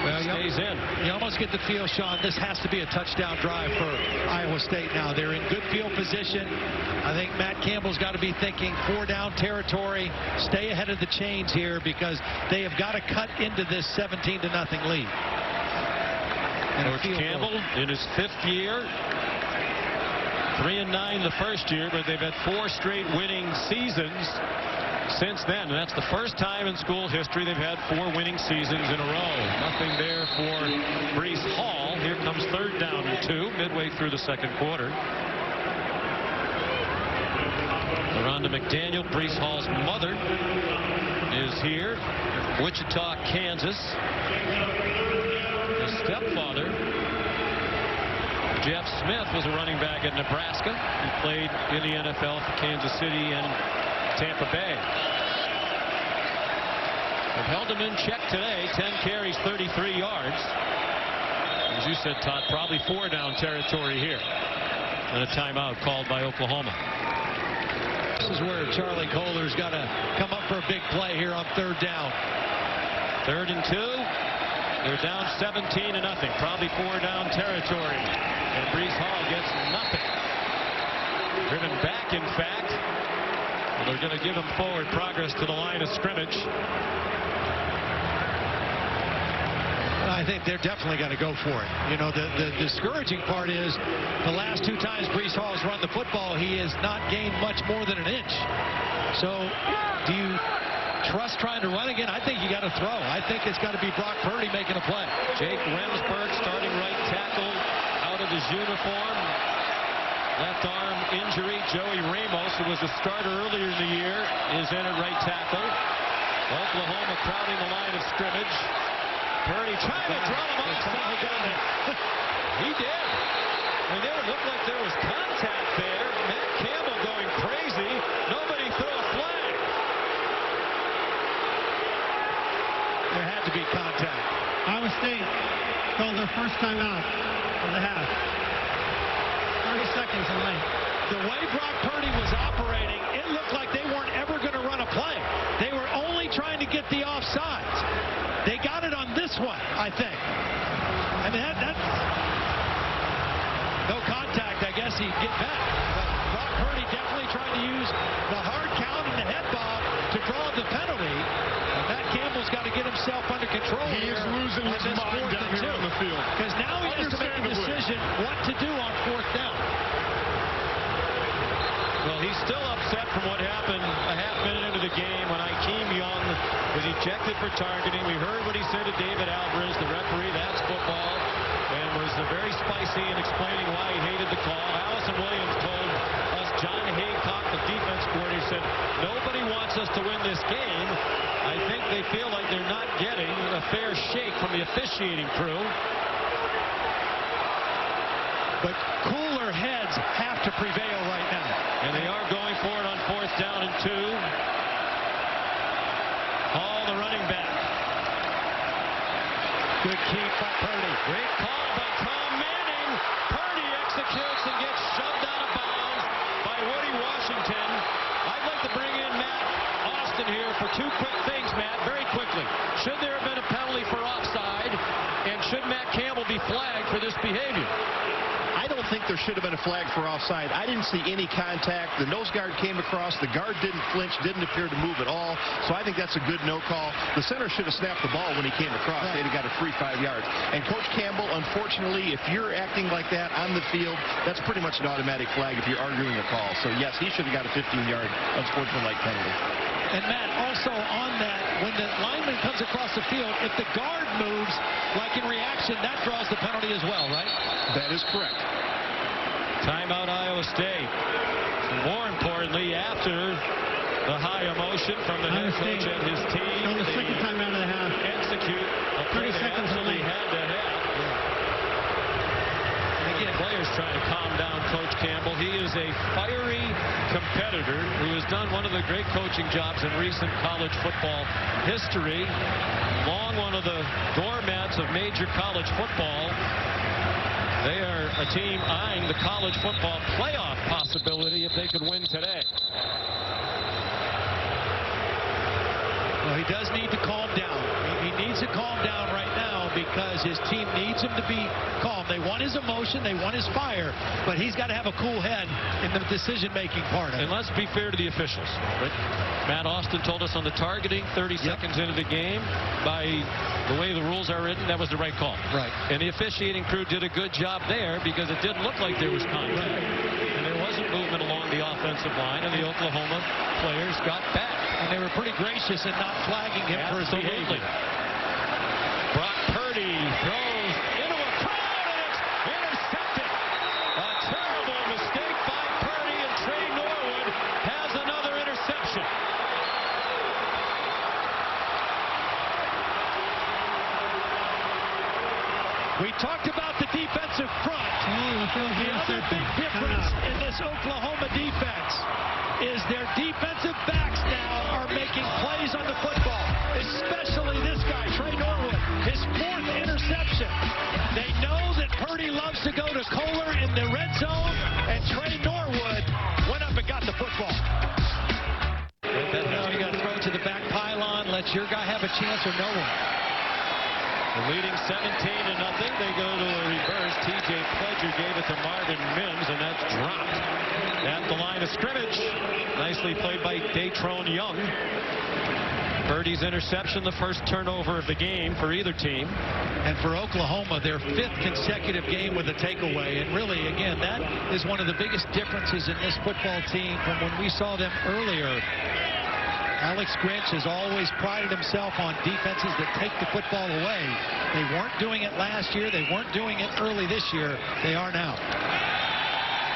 Well, stays in. You almost get the feel, Sean, this has to be a touchdown drive for Iowa State now. They're in good field position. I think Matt Campbell's got to be thinking 4-down territory, stay ahead of the chains here, because they have got to cut into this 17-0 lead. Coach Campbell in his 5th year, 3-9 the first year, but they've had 4 straight winning seasons since then. And that's the first time in school history they've had 4 winning seasons in a row. Nothing there for Breece Hall. Here comes 3rd down and 2 midway through the second quarter. They're on to McDaniel. Breece Hall's mother is here. Wichita, Kansas. His stepfather, Jeff Smith, was a running back at Nebraska. He played in the NFL for Kansas City and Tampa Bay. They've held him in check today. 10 carries, 33 yards. As you said, Todd, probably 4-down territory here. And a timeout called by Oklahoma. This is where Charlie Kohler's got to come up for a big play here on 3rd down. 3rd and 2. They're down 17-0. Probably 4-down territory. And Breece Hall gets nothing. Driven back, in fact. They're going to give him forward progress to the line of scrimmage. I think they're definitely going to go for it. You know, the discouraging part is the last 2 times Breece Hall's run the football, he has not gained much more than an inch. So do you trust trying to run again? I think you got to throw. I think it's got to be Brock Purdy making a play. Jake Remsburg, starting right tackle, out of his uniform. Left arm injury. Joey Ramos, who was a starter earlier in the year, is in at right tackle. Oklahoma crowding the line of scrimmage. Purdy trying to draw him outside. He did. I mean, it looked like there was contact there. Matt Campbell going crazy. Nobody threw a flag. There had to be contact. Iowa State called their first time out of the half. 30 seconds in length. The way Brock Purdy was operating, it looked like they weren't ever going to run a play. They were only trying to get the offsides. They got it on this one, I think. I mean, that's no contact. I guess he'd get back. But Brock Purdy definitely trying to use the hard count and the head bob to draw the penalty. And Matt Campbell's got to get himself under control. He is losing his mind down here on the field. Because now he has to make a decision what to do on 4th down. Well, he's still upset from what happened a half minute into the game when Akeem Young was ejected for targeting. We heard what he said to David Alvarez, the referee. That's football. And was very spicy in explaining why he hated the call. Allison Williams told us, John Haycock, the defense coordinator, said, nobody wants us to win this game. I think they feel like they're not getting a fair shake from the officiating crew. But cooler heads have to prevail right now. And they are going for it on 4th down and 2. Hall, the running back. Good keep by Purdy. Great call by Tom Manning. Purdy executes and gets shoved out of bounds by Woody Washington. I'd like to bring in Matt Austin here for 2 quick things, Matt, very quickly. Should there have been a penalty for offside? And should Matt Campbell be flagged for this behavior? I don't think there should have been a flag for offside. I didn't see any contact. The nose guard came across. The guard didn't flinch, didn't appear to move at all. So I think that's a good no call. The center should have snapped the ball when he came across. They'd have got a free 5 yards. And Coach Campbell, unfortunately, if you're acting like that on the field, that's pretty much an automatic flag if you're arguing a call. So yes, he should have got a 15-yard unsportsmanlike penalty. And Matt, also on that, when the lineman comes across the field, if the guard moves, like in reaction, that draws the penalty as well, right? That is correct. Timeout Iowa State. More importantly, after the high emotion from the head coach and his team, On the second time out of the half. Execute a play 30 they seconds absolutely late. had to have. And again, players trying to calm down Coach Campbell. He is a fiery competitor who has done one of the great coaching jobs in recent college football history. Long one of the doormats of major college football. They are a team eyeing the college football playoff possibility if they could win today. Well, he does need to calm down. He needs to calm down right now because his team needs him to be calm. They want his emotion, they want his fire, but he's got to have a cool head in the decision-making part of it. And let's be fair to the officials. Right? Matt Austin told us on the targeting 30 seconds into the game, by the way the rules are written, that was the right call. Right. And the officiating crew did a good job there because it didn't look like there was contact. And there wasn't movement along the offensive line, and the Oklahoma players got back. And they were pretty gracious in not flagging him for his behavior. Brock Purdy throws into a crowd, and it's intercepted. A terrible mistake by Purdy, and Trey Norwood has another interception. We talked about the defensive front. The other big difference in this Oklahoma defense is their defensive backs now are making plays on the football, especially this guy, Trey Norwood, his 4th interception. They know that Purdy loves to go to Kohler in the red zone, and Trey Norwood went up and got the football. You got to throw it to the back pylon, let your guy have a chance or no one. Leading 17-0. They go to a reverse. TJ Pledger gave it to Marvin Mims, and that's dropped at the line of scrimmage. Nicely played by Datrone Young. Purdy's interception, the first turnover of the game for either team. And for Oklahoma, their 5th consecutive game with a takeaway. And really, again, that is one of the biggest differences in this football team from when we saw them earlier. Alex Grinch has always prided himself on defenses that take the football away. They weren't doing it last year. They weren't doing it early this year. They are now.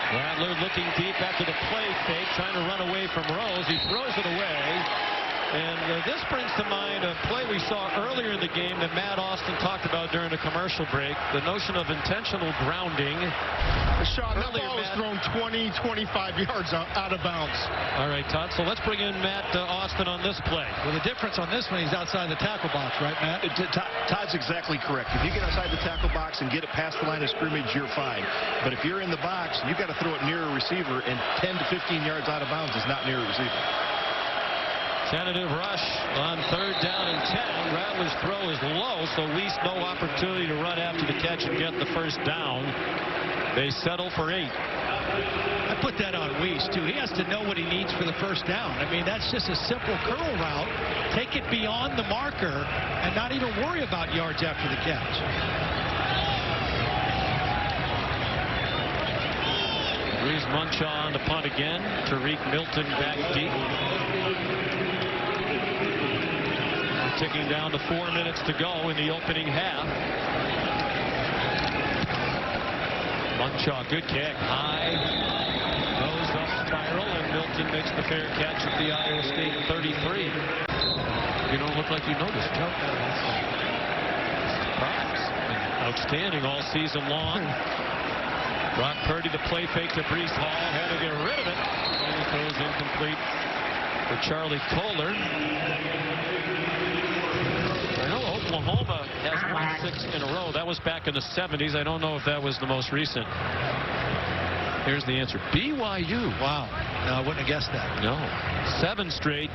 Rattler looking deep after the play fake, trying to run away from Rose. He throws it away. And this brings to mind a play we saw earlier in the game that Matt Austin talked about during a commercial break. The notion of intentional grounding. Sean, that ball was thrown 20, 25 yards out of bounds. All right, Todd. So let's bring in Matt Austin on this play. Well, the difference on this one, he's outside the tackle box, right, Matt? Todd's exactly correct. If you get outside the tackle box and get it past the line of scrimmage, you're fine. But if you're in the box, you've got to throw it near a receiver, and 10 to 15 yards out of bounds is not near a receiver. Tentative rush on 3rd down and 10. Rattler's throw is low, so Weiss no opportunity to run after the catch and get the first down. They settle for 8. I put that on Weiss, too. He has to know what he needs for the first down. I mean, that's just a simple curl route. Take it beyond the marker and not even worry about yards after the catch. Reese Munchaw on the punt again. Tariq Milton back deep. Ticking down to 4 minutes to go in the opening half. Munchaw, good kick. High. Goes up spiral, and Milton makes the fair catch at the Iowa State 33. You don't look like you noticed. Surprise. Outstanding all season long. Brock Purdy, the play fake to Breece Hall. Had to get rid of it. And he throws incomplete for Charlie Kohler. Oklahoma has won 6 in a row. That was back in the 70s. I don't know if that was the most recent. Here's the answer. BYU. Wow. No, I wouldn't have guessed that. No. 7 straight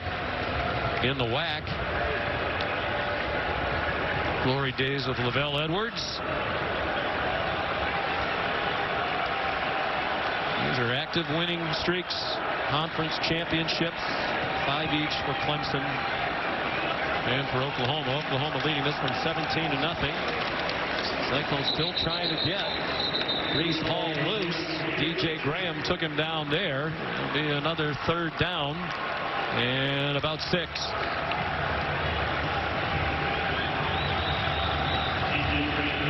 in the WAC. Glory days of Lavelle Edwards. These are active winning streaks. Conference championships, 5 each for Clemson and for Oklahoma. Oklahoma leading this one 17-0. Cyclones still trying to get Brees Hall loose. DJ Graham took him down there. It'll be another 3rd down and about 6.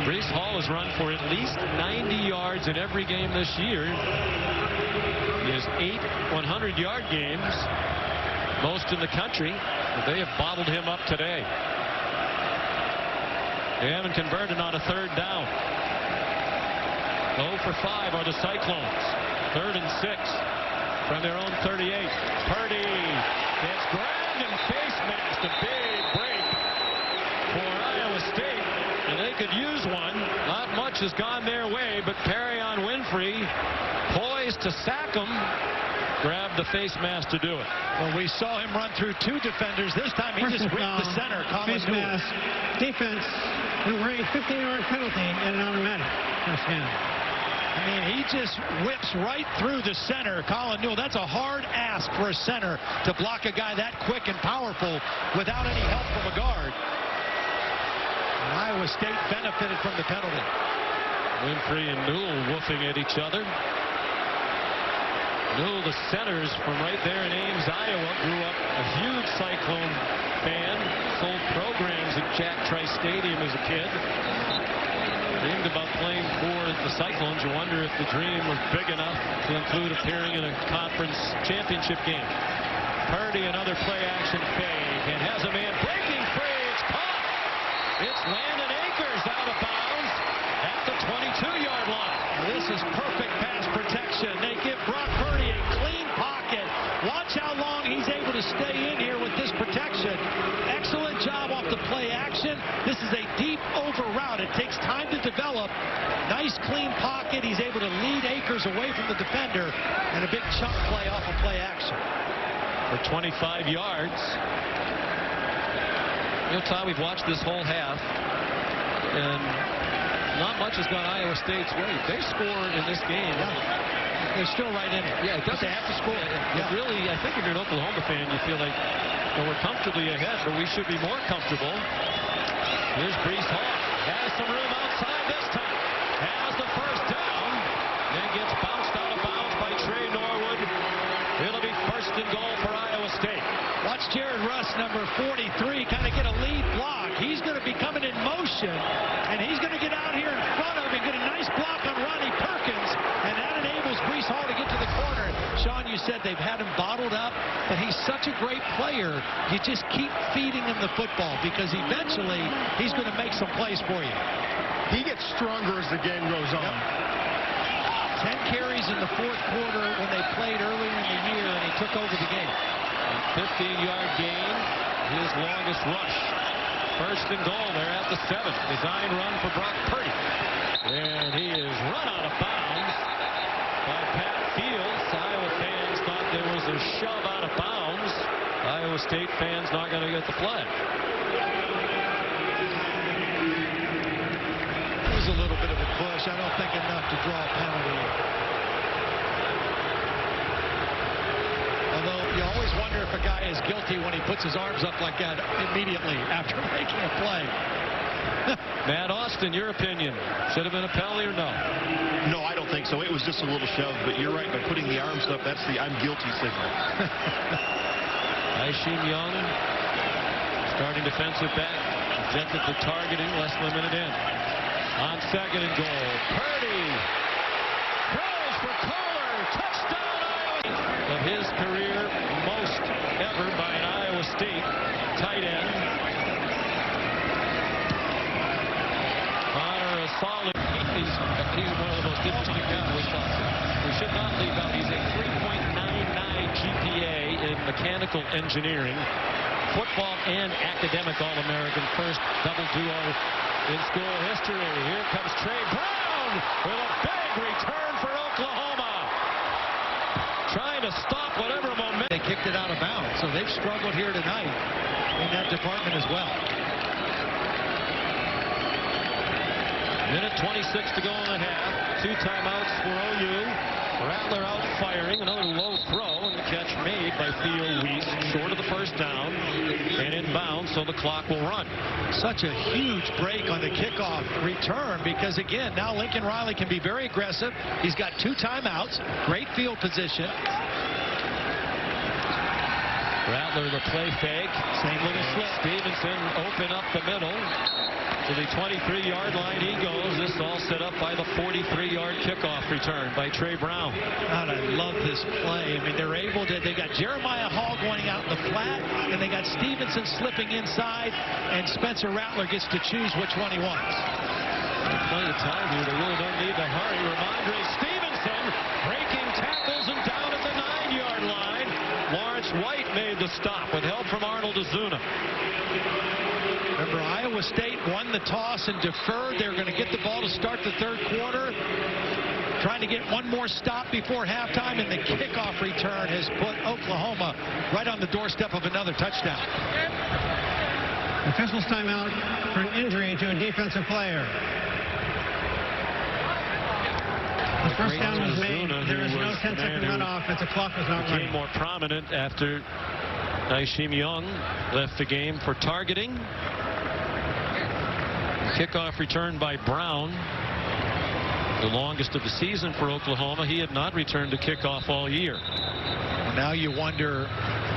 Brees Hall has run for at least 90 yards in every game this year. He has 8 100-yard games, most in the country, but they have bottled him up today. They haven't converted on a 3rd down. 0 for 5 are the Cyclones. 3rd and 6 from their own 38. Purdy gets grabbed and face masked. A big break for Iowa State. And they could use one. Not much has gone their way, but Perrion Winfrey, poised to sack him, grabbed the face mask to do it. Well, we saw him run through 2 defenders. This time he just ripped the center. Face mask, defense, and wearing a 15-yard penalty and an automatic first down. I mean, he just whips right through the center. Colin Newell, that's a hard ask for a center to block a guy that quick and powerful without any help from a guard. And Iowa State benefited from the penalty. Winfrey and Newell woofing at each other. Newell, the centers from right there in Ames, Iowa, grew up a huge Cyclone fan, sold programs at Jack Trice Stadium as a kid. Dreamed about playing for the Cyclones. You wonder if the dream was big enough to include appearing in a conference championship game. Purdy, another play action fake, and has a man breaking free. It's caught. It's Landon Akers out of bounds at the 22-yard line. This is perfect pass protection. They give Brock Purdy a clean pocket. Watch how long he's able to stay in here with this protection. Excellent job off the play action. This is a deep over route. It takes time to develop. Nice clean pocket. He's able to lead Akers away from the defender, and a big chunk play off of play action. For 25 yards. You know, Todd, we've watched this whole half, and not much has gone Iowa State's way. They score in this game. They're still right in it. Yeah, but they have to score. Yeah. Really, I think if you're an Oklahoma fan, you feel like, well, we're comfortably ahead, but we should be more comfortable. Here's Brees Hall. Has some room outside this time. Has the first down. Then gets bounced out of bounds by Trey Norwood. It'll be 1st and goal for Iowa State. Watch Jared Russ, number 43, kind of get a lead block. He's going to be coming in motion, and he's going to get out here in front of him and get a nice block on Ronnie Perkins, and that enables Brees Hall to get to the corner. Sean, you said they've had him bottled up, but he's such a great player. You just keep feeding him the football, because eventually he's going to make some plays for you. He gets stronger as the game goes on. 10 carries in the 4th quarter when they played earlier in the year, and he took over the game. 15-yard gain, his longest rush. 1st and goal, they're at the 7. Design run for Brock Purdy. And he is run out of bounds by Pat Fields. Iowa fans thought there was a shove out of bounds. Iowa State fans not going to get the flag. It was a little bit of a push. I don't think enough to draw a penalty. Although you always wonder if a guy is guilty when he puts his arms up like that immediately after making a play. Matt Austin, your opinion. Should have been a penalty or no? No, I don't think so. It was just a little shove, but you're right. By putting the arms up, that's the I'm guilty signal. Aisheem Young, starting defensive back, presented the targeting less than a minute in. On 2nd and goal, Purdy throws for Kohler. Touchdown, Iowa. Of his career, most ever by an Iowa State tight end. Connor, a solid. He's one of the most interesting guys. We should not leave out. He's a 3.99 GPA in mechanical engineering, football and academic All-American, first double duo in school history. Here comes Trey Brown with a big return for Oklahoma. Trying to stop whatever momentum. They kicked it out of bounds, so they've struggled here tonight in that department as well. Minute 26 to go in the half. 2 timeouts for OU. Rattler out firing, another low throw, and the catch made by Theo Weiss, short of the first down, and inbound, so the clock will run. Such a huge break on the kickoff return, because again, now Lincoln Riley can be very aggressive. He's got 2 timeouts, great field position. Rattler the play fake, same little slip. Stevenson open up the middle. To the 23-yard line he goes. This all set up by the 43-yard kickoff return by Trey Brown. God, I love this play. I mean, they're able to, they got Jeremiah Hall going out in the flat, and they got Stevenson slipping inside, and Spencer Rattler gets to choose which one he wants. Plenty of time here. They really don't need to hurry. Ramondre Stevenson breaking tackles and down at the 9-yard line. Lawrence White made the stop with help from Arnold Azuna. Remember, Iowa State won the toss and deferred. They're going to get the ball to start the third quarter. Trying to get one more stop before halftime, and the kickoff return has put Oklahoma right on the doorstep of another touchdown. Officials timeout for an injury to a defensive player. The first down was made. There is no 10-second runoff as the clock was not running. Became more prominent after Aishim Young left the game for targeting. Kickoff return by Brown, the longest of the season for Oklahoma. He had not returned to kickoff all year. Well, now you wonder,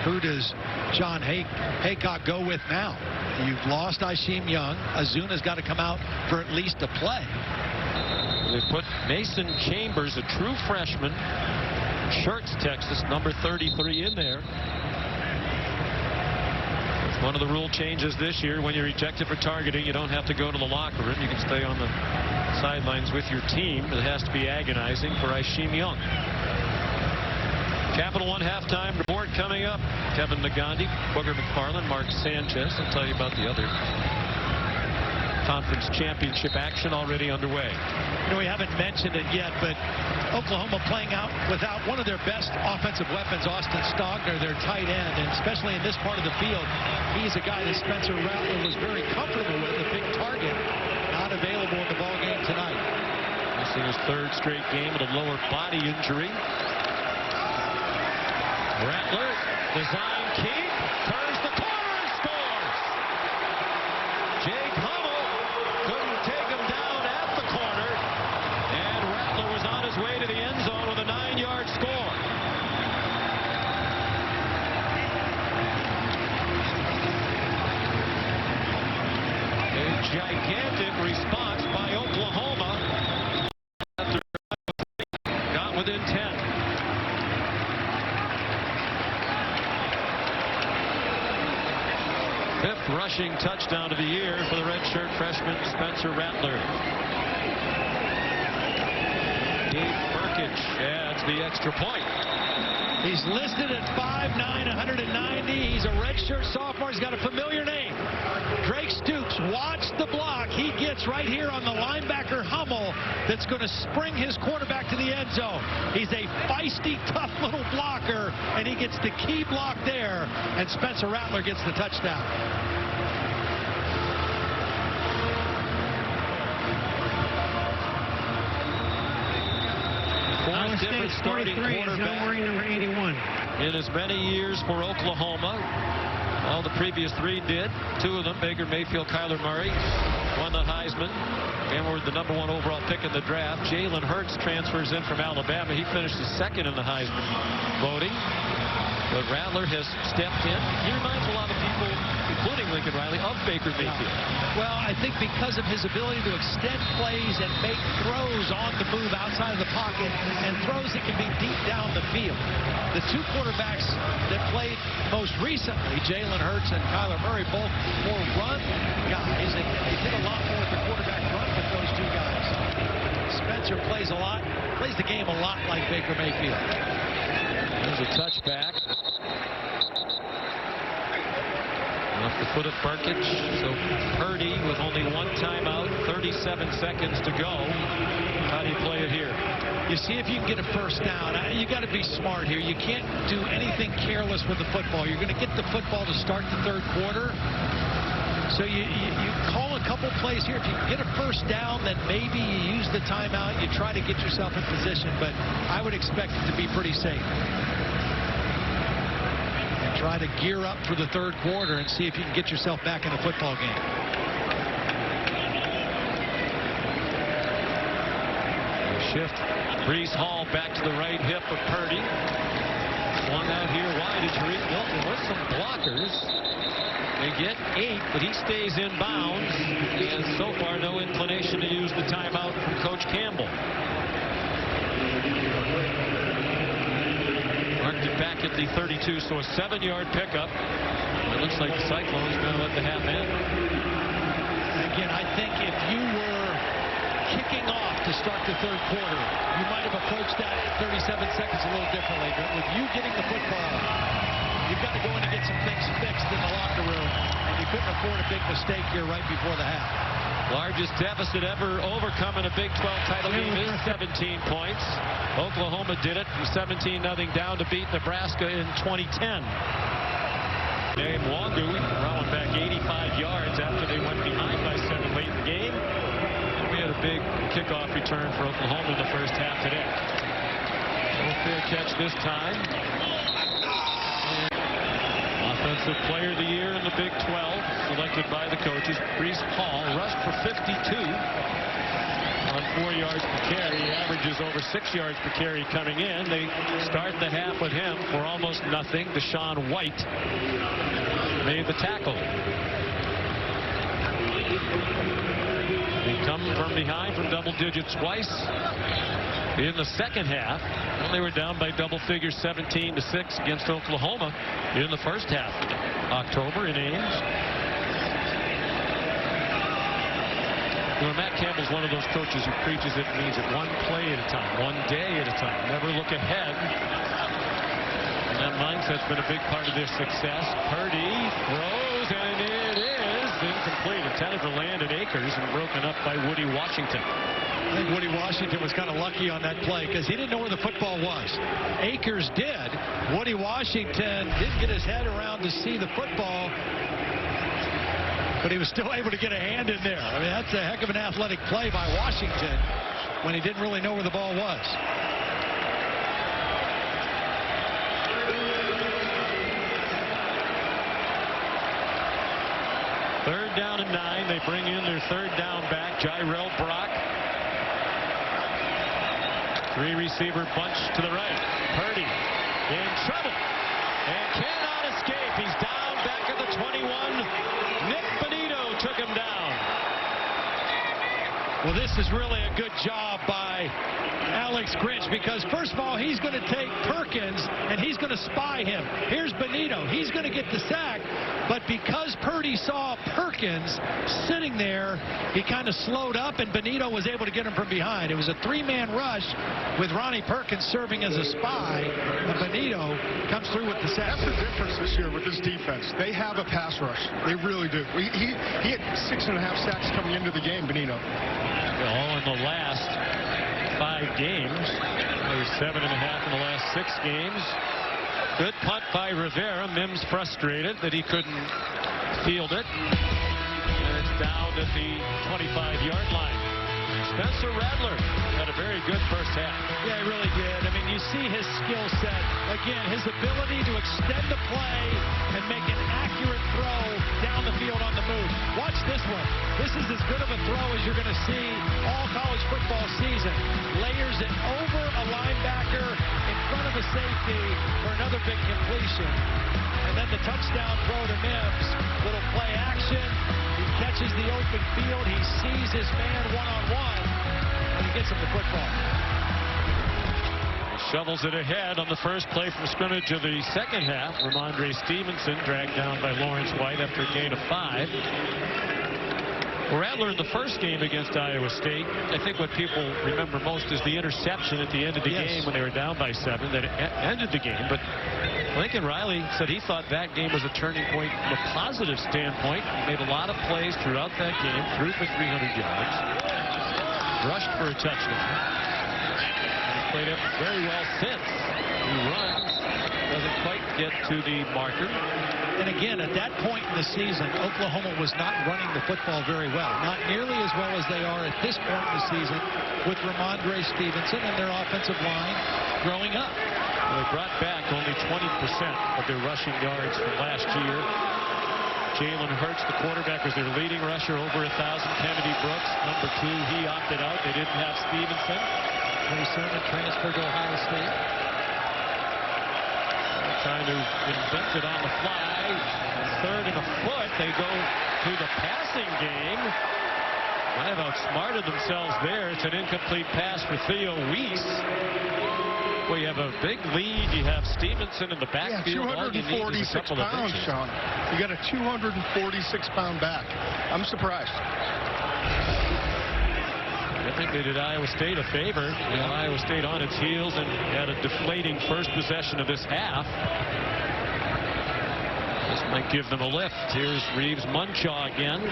who does John Haycock go with now? You've lost Aishim Young. Azuna's got to come out for at least a play. They put Mason Chambers, a true freshman, Schertz, Texas, number 33 in there. One of the rule changes this year, when you're ejected for targeting, you don't have to go to the locker room. You can stay on the sidelines with your team. It has to be agonizing for Aishim Young. Capital One halftime report coming up. Kevin Nagandi, Booger McFarland, Mark Sanchez. I'll tell you about the other conference championship action already underway. You know, we haven't mentioned it yet, but Oklahoma playing out without one of their best offensive weapons, Austin Stogner, their tight end, and especially in this part of the field, he's a guy that Spencer Rattler was very comfortable with, a big target, not available in the ball game tonight. Missing his 3rd straight game with a lower body injury. Rattler, design keep, turns the corner and scores. Jake Hummel couldn't take him down at the corner, and Rattler was on his way to the end zone with a 9-yard score. A gigantic response by Oklahoma after got within 10. Fifth rushing touchdown of the year for the redshirt freshman Spencer Rattler. Dave Burkage adds the extra point. He's listed at 5'9", 190. He's a redshirt sophomore. He's got a familiar name. Drake Stoops, watch the block. He gets right here on the linebacker Hummel that's going to spring his quarterback to the end zone. He's a feisty, tough little blocker, and he gets the key block there, and Spencer Rattler gets the touchdown. Iowa State 43 is now wearing number 81. In as many years for Oklahoma. All the previous 3 did. 2 of them, Baker Mayfield, Kyler Murray, won the Heisman and were the number 1 overall pick in the draft. Jalen Hurts transfers in from Alabama. He finishes 2nd in the Heisman voting. But Rattler has stepped in. He reminds a lot of people, including Lincoln Riley, of Baker Mayfield. Well, I think because of his ability to extend plays and make throws on the move outside of the pocket, and throws that can be deep down the field. The 2 quarterbacks that played most recently, Jalen Hurts and Kyler Murray, both more run guys, and they did a lot more with the quarterback run with those 2 guys. Spencer plays the game a lot like Baker Mayfield. There's a touchback. Off the foot of Burkage. So Purdy with only 1 timeout, 37 seconds to go. How do you play it here? You see if you can get a first down. You got to be smart here. You can't do anything careless with the football. You're going to get the football to start the third quarter. So you call a couple plays here. If you can get a first down, then maybe you use the timeout. You try to get yourself in position, but I would expect it to be pretty safe. And try to gear up for the third quarter and see if you can get yourself back in a football game. Shift. Brees Hall back to the right hip of Purdy. Swung out here wide to Tariq Milton with some blockers. They get 8, but he stays in bounds. And so far, no inclination to use the timeout from Coach Campbell. Marked it back at the 32, so a 7-yard pickup. It looks like the Cyclones are going to let the half end. Again, I think if you were kicking off to start the third quarter, you might have approached that 37 seconds a little differently. But with you getting the football, you've got to go in and get some things fixed in the locker room. And you couldn't afford a big mistake here right before the half. Largest deficit ever overcome in a Big 12 title game is 17 points. Oklahoma did it from 17-0 down to beat Nebraska in 2010. Dave Wangu rolling back 85 yards after they went behind by 7 late in the game. We had a big kickoff return for Oklahoma in the first half today. No fair catch this time. Offensive Player of the Year in the Big 12, selected by the coaches. Brees Hall rushed for 52 on 4 yards per carry. He averages over 6 yards per carry coming in. They start the half with him for almost nothing. Deshaun White made the tackle. They come from behind from double digits twice in the second half. When they were down by double figures 17-6 against Oklahoma in the first half. October in Ames. You know, Matt Campbell's one of those coaches who preaches it and means it one play at a time, one day at a time. Never look ahead. And that mindset's been a big part of their success. Purdy throws, and it is incomplete. Intended for Landon Akers and broken up by Woody Washington. I think Woody Washington was kind of lucky on that play because he didn't know where the football was. Akers did. Woody Washington didn't get his head around to see the football, but he was still able to get a hand in there. I mean, that's a heck of an athletic play by Washington when he didn't really know where the ball was. Third down and 9. They bring in their third down back, Jyrell Brock. 3-receiver bunch to the right. Purdy in trouble and cannot escape. He's down back at the 21. Nick Benito took him down. Well, this is really a good job by Alex Grinch because, first of all, he's going to take Perkins and he's going to spy him. Here's Benito. He's going to get the sack, but because Purdy saw Perkins sitting there, he kind of slowed up, and Benito was able to get him from behind. It was a 3-man rush with Ronnie Perkins serving as a spy, and Benito comes through with the sack. That's the difference this year with this defense. They have a pass rush. They really do. He had 6.5 sacks coming into the game, Benito. All in the last 5 games. There's 7.5 in the last 6 games. Good punt by Rivera. Mims frustrated that he couldn't field it. And it's down at the 25-yard line. Spencer Rattler had a very good first half. Yeah, he really did. I mean, you see his skill set. Again, his ability to extend the play and make an accurate throw down the field on the move. Watch this one. This is as good of a throw as you're going to see all college football season. Layers it over a linebacker in front of a safety for another big completion. And then the touchdown throw to Mims. Little play action. He catches the open field. He sees his man one-on-one, and he gets him the football. Shovels it ahead on the first play from scrimmage of the second half. Ramondre Stevenson dragged down by Lawrence White after a gain of 5. Rattler in the first game against Iowa State, I think what people remember most is the interception at the end of the game when they were down by 7 that ended the game. But Lincoln Riley said he thought that game was a turning point from a positive standpoint. He made a lot of plays throughout that game, threw for 300 yards, rushed for a touchdown. Played it very well since. He runs, doesn't quite get to the marker. And again, at that point in the season, Oklahoma was not running the football very well. Not nearly as well as they are at this point in the season with Ramondre Stevenson and their offensive line growing up. Well, they brought back only 20% of their rushing yards from last year. Jalen Hurts, the quarterback, was their leading rusher, over 1,000. Kennedy Brooks, number 2, he opted out. They didn't have Stevenson. Ray Sermon transferred to Ohio State. They're trying to invent it on the fly. 3rd and a foot. They go to the passing game. Might have outsmarted themselves there. It's an incomplete pass for Theo Weiss. Well, you have a big lead. You have Stevenson in the backfield. Yeah, 246 pounds, Sean. You got a 246-pound back. I'm surprised. I think they did Iowa State a favor. You know, Iowa State on its heels and had a deflating first possession of this half. This might give them a lift. Here's Reeves Munchaw again.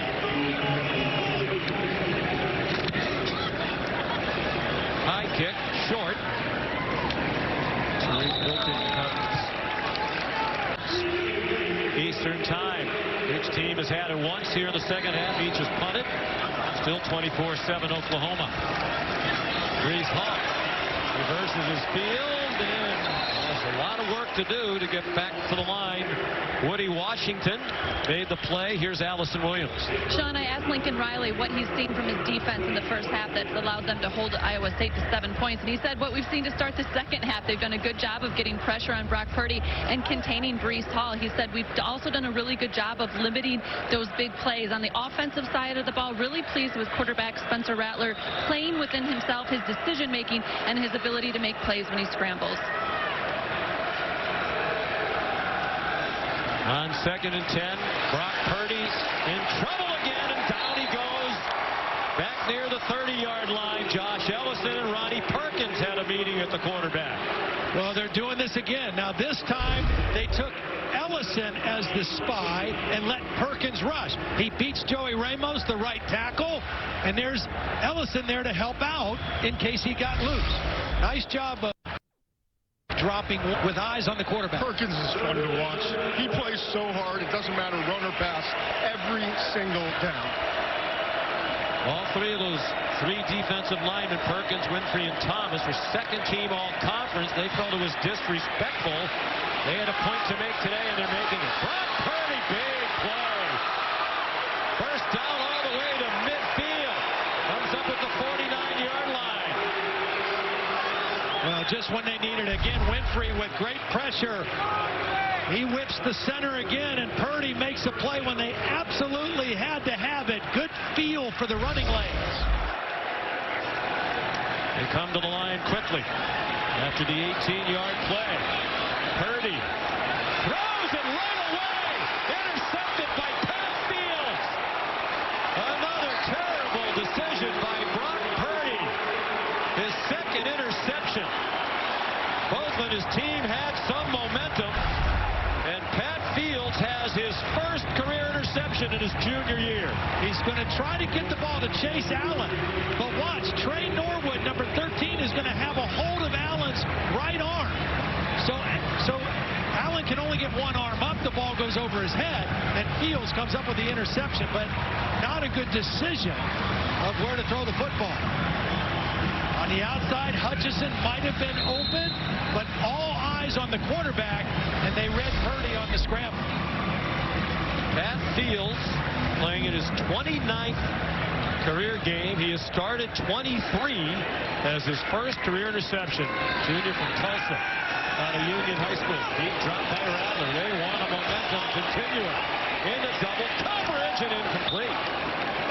High kick, short. Eastern time. Each team has had it once here in the second half. Each has punted. Still 24-7 Oklahoma. Brees Hall reverses his field and has a lot of work to do to get back to the line. Woody Washington made the play. Here's Allison Williams. Sean, I asked Lincoln Riley what he's seen from his defense in the first half that allowed them to hold Iowa State to 7 points. And he said what we've seen to start the second half, they've done a good job of getting pressure on Brock Purdy and containing Brees Hall. He said we've also done a really good job of limiting those big plays. On the offensive side of the ball, really pleased with quarterback Spencer Rattler playing within himself, his decision making, and his ability to make plays when he scrambles. On 2nd and 10, Brock Purdy's in trouble again, and down he goes. Back near the 30-yard line, Josh Ellison and Ronnie Perkins had a meeting at the quarterback. Well, they're doing this again. Now, this time, they took Ellison as the spy and let Perkins rush. He beats Joey Ramos, the right tackle, and there's Ellison there to help out in case he got loose. Nice job of dropping with eyes on the quarterback. Perkins is fun to watch. He plays so hard. It doesn't matter, run or pass, every single down. All 3 of those 3 defensive linemen, Perkins, Winfrey, and Thomas, were second team all-conference. They felt it was disrespectful. They had a point to make today, and they're making it. Brock Purdy, big play. First down all the way to midfield. Comes up at the 49-yard line. Well, just when they needed it again, Winfrey with great pressure. He whips the center again, and Purdy makes a play when they absolutely had to have it. Good feel for the running lanes. They come to the line quickly after the 18-yard play. Purdy throws it right away. Intercepted by Pat Fields. Another terrible decision by Brock Purdy. His second interception. Both of his team had some momentum, and Pat Fields has his first career interception in his junior year. He's going to try to get the ball to Chase Allen, but watch, Trey Norwood, number 13, is going to have a hold of Allen's right arm. So Allen can only get one arm up, the ball goes over his head, and Fields comes up with the interception, but not a good decision of where to throw the football. On the outside, Hutchison might have been open, but all eyes on the quarterback, and they read Purdy on the scramble. Pat Fields playing in his 29th career game. He has started 23 as his first career interception. Junior from Tulsa out of Union High School. Deep drop by Rattler. They want a momentum continuing. Into double coverage and incomplete.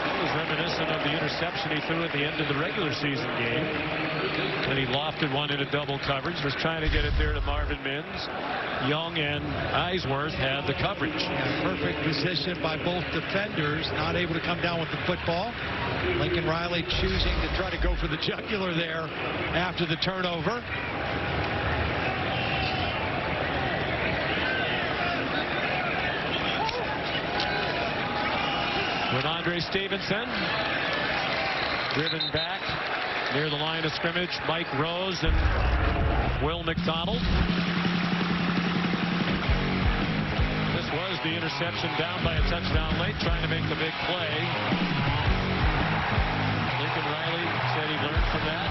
It was reminiscent of the interception he threw at the end of the regular season game when he lofted one into double coverage. Was trying to get it there to Marvin Mims. Young and Eisworth had the coverage. Perfect position by both defenders, not able to come down with the football. Lincoln Riley choosing to try to go for the jugular there after the turnover. Ramondre Stevenson driven back near the line of scrimmage. Mike Rose and Will McDonald. This was throws the interception down by a touchdown late, trying to make the big play. Lincoln Riley said he learned from that.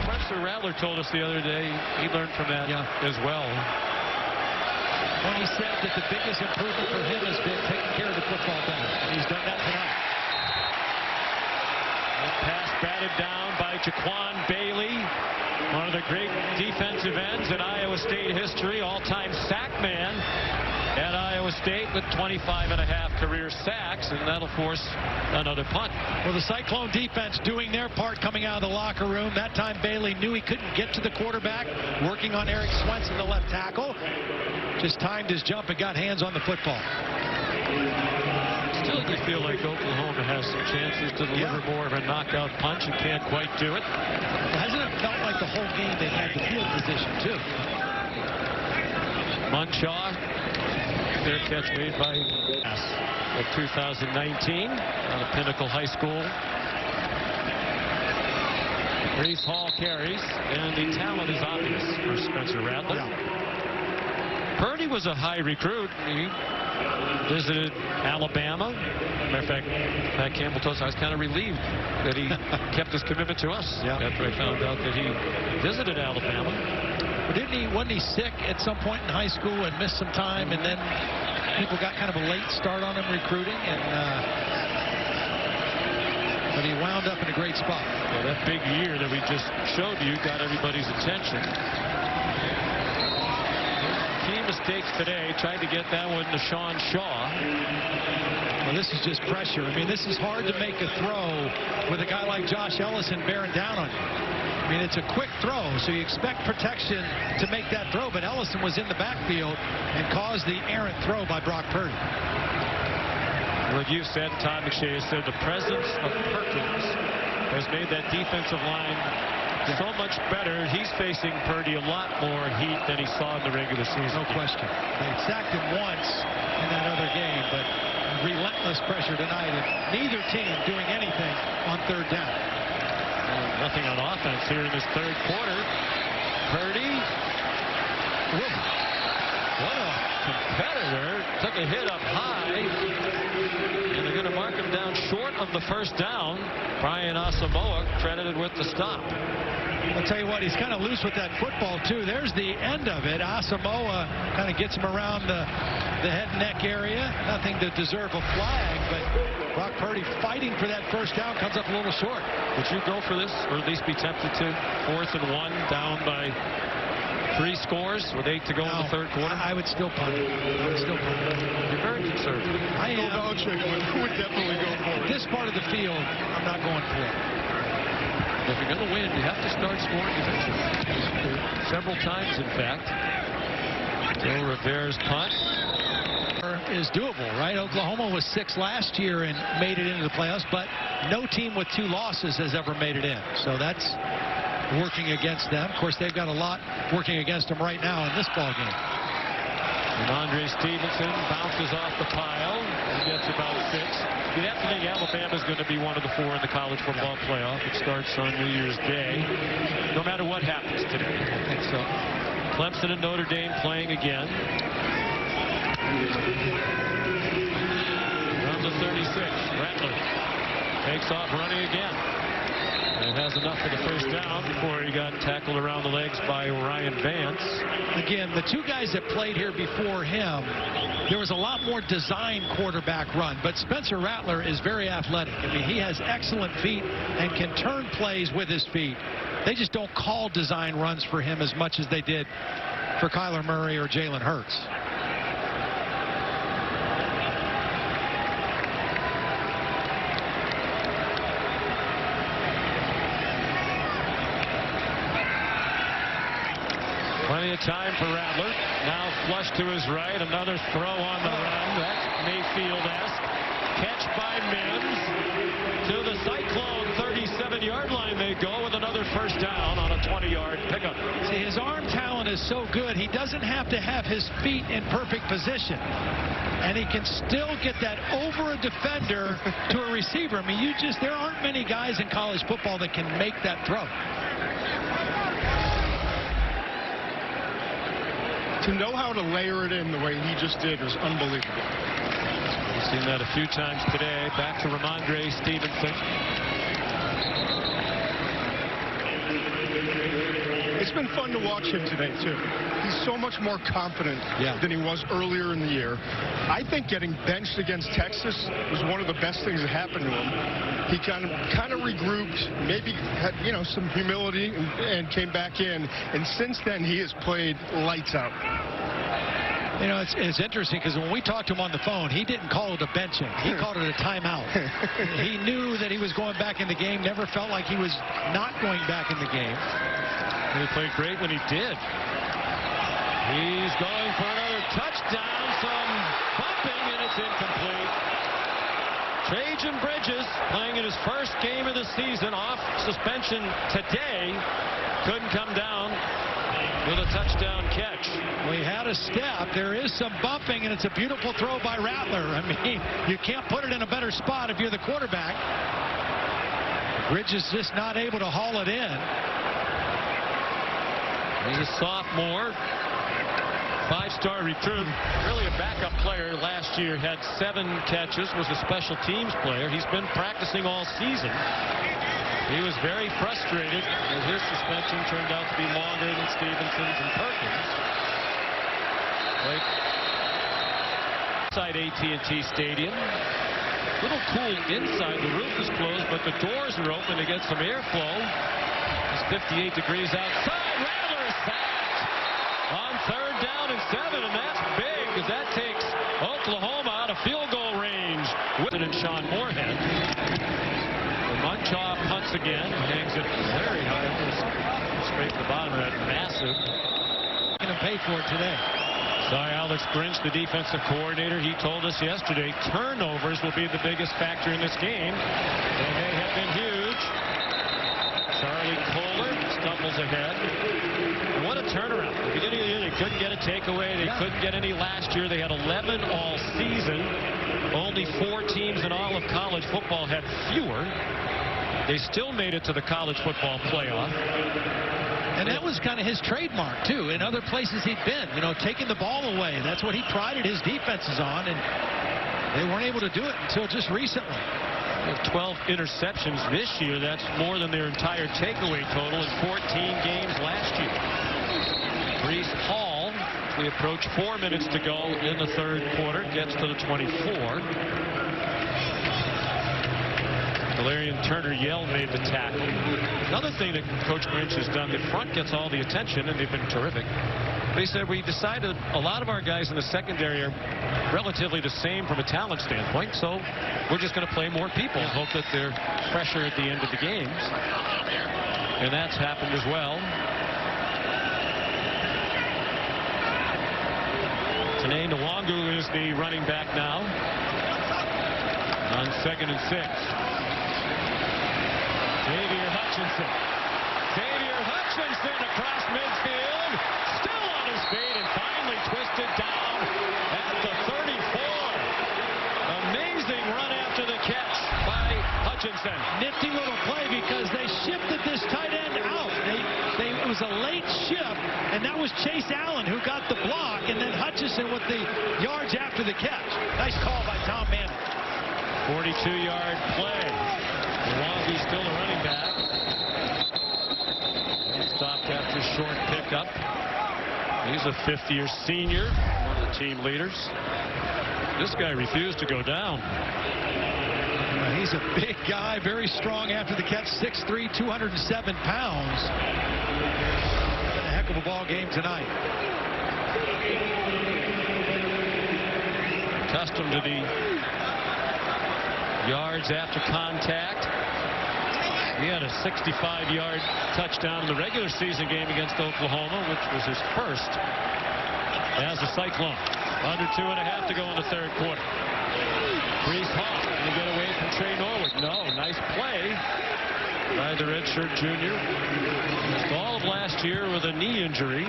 Spencer Rattler told us the other day he learned from that as well. When he said that the biggest improvement for him has been taking care of the football better. And he's done that tonight. Pass batted down by Jaquan Bailey, one of the great defensive ends in Iowa State history, all-time sack man at Iowa State with 25.5 career sacks, and that'll force another punt. Well, the Cyclone defense doing their part coming out of the locker room. That time Bailey knew he couldn't get to the quarterback, working on Eric Swenson, the left tackle. Just timed his jump and got hands on the football. Still, you feel like Oklahoma has some chances to deliver more of a knockout punch and can't quite do it. Well, hasn't it felt like the whole game they've had the field position, too? Munshaw, fair catch made by of 2019 out of Pinnacle High School. Reese Hall carries, and the talent is obvious for Spencer Rattler. Purdy was a high recruit. He visited Alabama. Matter of fact, Pat Campbell told us I was kind of relieved that he kept his commitment to us after I found out that he visited Alabama. But wasn't he sick at some point in high school and missed some time, and then people got kind of a late start on him recruiting, and but he wound up in a great spot. Well, that big year that we just showed you got everybody's attention. Key mistakes today. Tried to get that one to Sean Shaw. Well, this is just pressure. I mean, this is hard to make a throw with a guy like Josh Ellison bearing down on you. I mean, it's a quick throw, so you expect protection to make that throw, but Ellison was in the backfield and caused the errant throw by Brock Purdy. What you said, Todd McShay said, the presence of Perkins has made that defensive line so much better. He's facing Purdy a lot more heat than he saw in the regular season. No question. They sacked him once in that other game, but relentless pressure tonight, and neither team doing anything on third down. Nothing on offense here in this third quarter. Purdy, what a competitor, took a hit up high, and they're going to mark him down short of the first down. Brian Asamoah credited with the stop. I'll tell you what, he's kind of loose with that football, too. There's the end of it. Asamoah kind of gets him around the head and neck area. Nothing to deserve a flag, but Brock Purdy fighting for that first down comes up a little short. Would you go for this, or at least be tempted to? 4th and 1, down by 3 scores with 8 to go in the third quarter? I would still punt it. You're very conservative. I am. Belichick would definitely go for it. This part of the field, I'm not going for it. If you're going to win, you have to start scoring eventually. Several times, in fact. So Rivera's punt is doable, right? Oklahoma was 6 last year and made it into the playoffs, but no team with 2 losses has ever made it in. So that's working against them. Of course, they've got a lot working against them right now in this ball game. And Andre Stevenson bounces off the pile. He gets about 6. You'd have to think Alabama's going to be one of the 4 in the college football playoff. It starts on New Year's Day, no matter what happens today. I think so. Clemson and Notre Dame playing again. Around the 36, Rattler takes off running again. And has enough for the first down before he got tackled around the legs by Ryan Vance. Again, the 2 guys that played here before him, there was a lot more design quarterback run, but Spencer Rattler is very athletic. I mean, he has excellent feet and can turn plays with his feet. They just don't call design runs for him as much as they did for Kyler Murray or Jalen Hurts. Plenty of time for Rattler. Now flush to his right. Another throw on the run. That's Mayfield-esque. Catch by Mims. To the Cyclone 37-yard line they go with another first down on a 20-yard pickup. See, his arm talent is so good, he doesn't have to have his feet in perfect position. And he can still get that over a defender to a receiver. I mean, there aren't many guys in college football that can make that throw. to know how to layer it in the way he just did was unbelievable. We've seen that a few times today. Back to Ramondre Stevenson. It's been fun to watch him today, too. He's so much more confident than he was earlier in the year. I think getting benched against Texas was one of the best things that happened to him. He kind of regrouped, maybe had, some humility and came back in. And since then, he has played lights out. It's interesting because when we talked to him on the phone, he didn't call it a benching. He called it a timeout. He knew that he was going back in the game, never felt like he was not going back in the game. He played great when he did. He's going for another touchdown. Some bumping, and it's incomplete. Trajan Bridges, playing in his first game of the season, off suspension today, couldn't come down with a touchdown catch. We had a step. There is some bumping, and it's a beautiful throw by Rattler. I mean, you can't put it in a better spot if you're the quarterback. Bridges just not able to haul it in. He's a sophomore, five-star recruit, really a backup player. Last year had 7 catches, was a special teams player. He's been practicing all season. He was very frustrated as his suspension turned out to be longer than Stevenson's and Perkins. Played inside AT&T Stadium. A little cool inside. The roof is closed, but the doors are open to get some airflow. It's 58 degrees outside. Rattler is sacked on 3rd down and 7, and that's big because that takes Oklahoma out of field goal range. And Sean Moorhead. Munchoff punts again, hangs it very high, almost straight to the bottom of that massive. Going to pay for it today. Sorry, Alex Grinch, the defensive coordinator, he told us yesterday turnovers will be the biggest factor in this game. And they have been huge. Charlie Kohler stumbles ahead. What a turnaround. At the beginning of the year, they couldn't get a takeaway. They couldn't get any last year. They had 11 all season. Only 4 teams in all of college football had fewer. They still made it to the college football playoff. And that was kind of his trademark, too. In other places he'd been, taking the ball away. That's what he prided his defenses on, and they weren't able to do it until just recently. 12 interceptions this year. That's more than their entire takeaway total in 14 games last year. Breece Hall, we approach 4 minutes to go in the 3rd quarter, gets to the 24. Valerian Turner-Yell made the tackle. Another thing that Coach Grinch has done, the front gets all the attention, and they've been terrific. They said, we decided a lot of our guys in the secondary are relatively the same from a talent standpoint, so we're just going to play more people and hope that they're fresher at the end of the games. And that's happened as well. Tanae Nwangu is the running back now on 2nd and 6. Xavier Hutchinson across midfield, still on his feet and finally twisted down at the 34. Amazing run after the catch by Hutchinson. Nifty little play because they shifted this tight end out. It was a late shift, and that was Chase Allen who got the block, and then Hutchinson with the yards after the catch. Nice call by Tom Manning. 42-yard play. Nwangu's still a running back. He stopped after a short pickup. He's a 5th-year senior, one of the team leaders. This guy refused to go down. He's a big guy, very strong after the catch, 6'3", 207 pounds. A heck of a ball game tonight. Accustomed to the yards after contact. He had a 65-yard touchdown in the regular season game against Oklahoma, which was his first as a Cyclone. Under 2.5 to go in the 3rd quarter. Breece Hall, can he get away from Trey Norwood? No, nice play by the redshirt junior. Missed all of last year with a knee injury.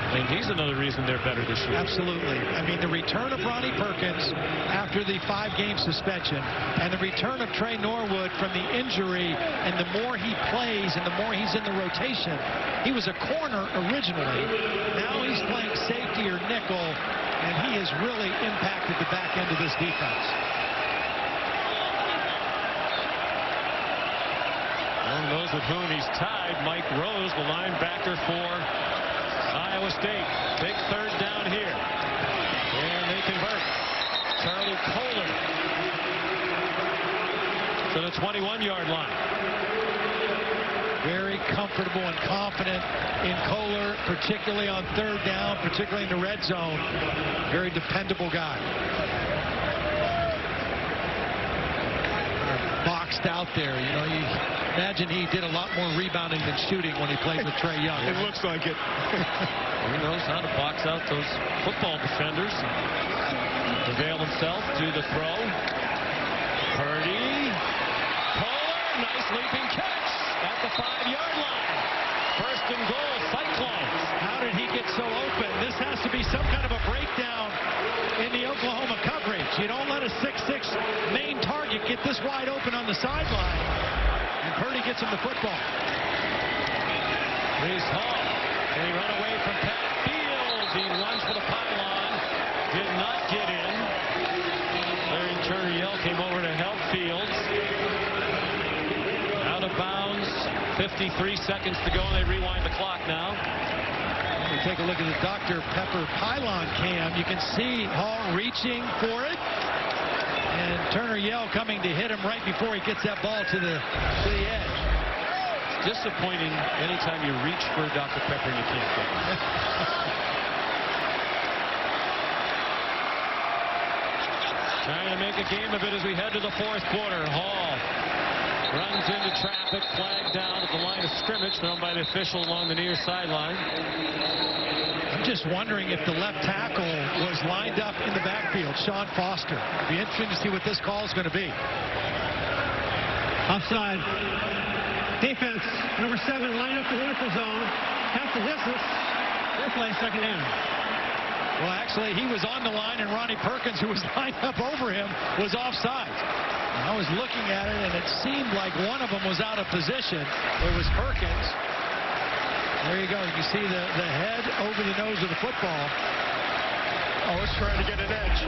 And he's another reason they're better this year. Absolutely. I mean, the return of Ronnie Perkins after the 5-game suspension and the return of Trey Norwood from the injury, and the more he plays and the more he's in the rotation. He was a corner originally. Now he's playing safety or nickel, and he has really impacted the back end of this defense. Among those with whom he's tied, Mike Rose, the linebacker for Iowa State. Big third down here. And they convert. Charlie Kohler to the 21-yard line. Very comfortable and confident in Kohler, particularly on third down, particularly in the red zone. Very dependable guy. Boxed out there. You know, you imagine he did a lot more rebounding than shooting when he played with Trae Young. It looks like it. He knows how to box out those football defenders. Avail himself to the throw. Purdy. Kohler. Nice leaping catch at the 5-yard line. First and goal, Cyclones. How did he get so open? This has to be some kind of a breakdown in the Oklahoma coverage. You don't let a 6'6" main target get this wide open on the sideline. And Purdy gets him the football. Brees Hall. And he run away from Pat Fields. He runs for the pylon. Did not get in. Larry Turner came over to help Fields. Out of bounds. 53 seconds to go, and they rewind the clock now. When we take a look at the Dr. Pepper pylon cam, you can see Hall reaching for it. And Turner coming to hit him right before he gets that ball to the edge. It's disappointing anytime you reach for Dr. Pepper and you can't get it. Trying to make a game of it as we head to the fourth quarter. Hall runs into traffic, flag down at the line of scrimmage, thrown by the official along the near sideline. I'm just wondering if the left tackle was lined up in the backfield, Sean Foster. It'd be interesting to see what this call is going to be. Offside. Defense, number 7, line up the neutral zone. Half the distance. Replay, second down. Well, actually, he was on the line, and Ronnie Perkins, who was lined up over him, was offside. I was looking at it, and it seemed like one of them was out of position. It was Perkins. There you go. You see the head over the nose of the football. Oh, it's trying to get an edge.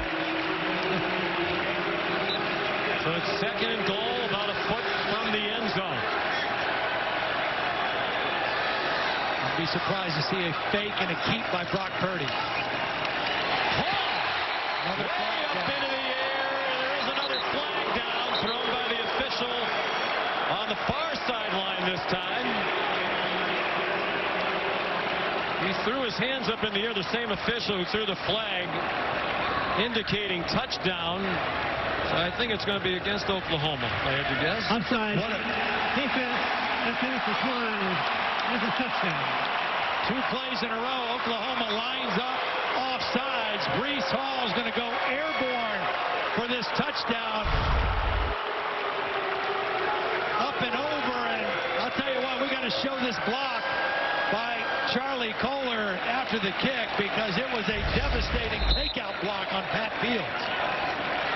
So it's second and goal, about a foot from the end zone. I'd be surprised to see a fake and a keep by Brock Purdy. Way up into the air, and there is another flag down, thrown by the official on the far sideline this time. He threw his hands up in the air, the same official who threw the flag, indicating touchdown. So I think it's going to be against Oklahoma, if I had to guess. Offside. Defense, that finish is one. That's a touchdown. 2 plays in a row. Oklahoma lines up offsides. Brees Hall is going to go airborne for this touchdown. Up and over, and I'll tell you what, we got to show this block by Charlie Kohler after the kick, because it was a devastating takeout block on Pat Fields.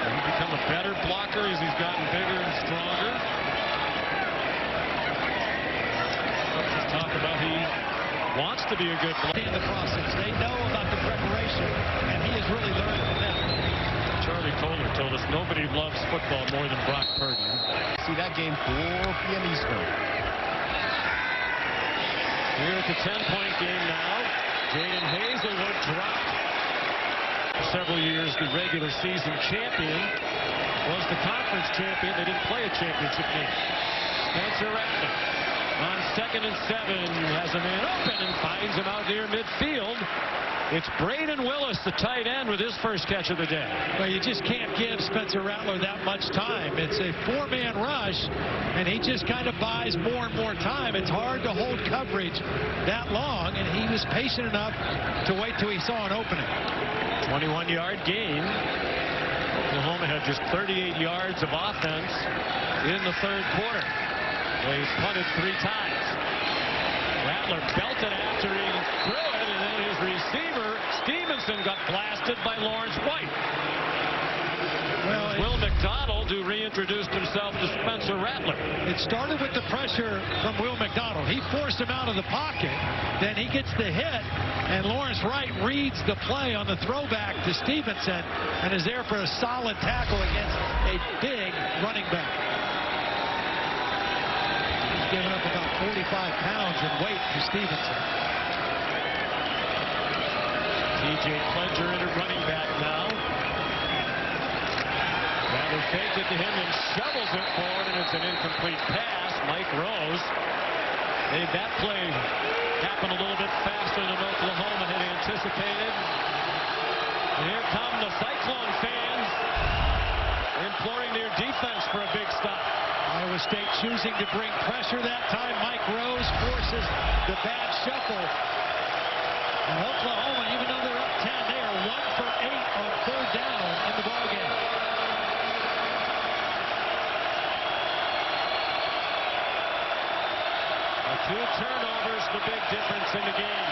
He's become a better blocker as he's gotten bigger and stronger. Let's talk about he wants to be a good blocker. In the process, they know about the preparation, and he has really learned from them. Charlie Kohler told us nobody loves football more than Brock Purdy. See that game 4 p.m. Eastern. Here at the 10-point game now. Jaden Hazelwood dropped. For several years, the regular season champion was the conference champion. They didn't play a championship game. Spencer Rattler on 2nd and 7 has a man open and finds him out near midfield. It's Braden Willis, the tight end, with his first catch of the day. Well, you just can't give Spencer Rattler that much time. It's a 4-man rush, and he just kind of buys more and more time. It's hard to hold coverage that long, and he was patient enough to wait till he saw an opening. 21-yard gain. Oklahoma had just 38 yards of offense in the third quarter. He's punted 3 times. Rattler belted after he threw it, and then his receiver, Stevenson, got blasted by Lawrence White. Well, Will McDonald, who reintroduced himself to Spencer Rattler. it started with the pressure from Will McDonald. He forced him out of the pocket. Then he gets the hit, and Lawrence Wright reads the play on the throwback to Stevenson and is there for a solid tackle against a big running back. He's given up about 45 pounds in weight to Stevenson. TJ Clenger in at running back now. Rattler faked it to him and shovels it forward, and it's an incomplete pass. Mike Rose made that play happen a little bit faster than Oklahoma had anticipated. And here come the Cyclone fans imploring their defense for a big stop. Iowa State choosing to bring pressure that time. Mike Rose forces the bad shuffle. And Oklahoma, even though they're up 10, they are 1 for 8 on third down in the ballgame. Two turnovers, the big difference in the game.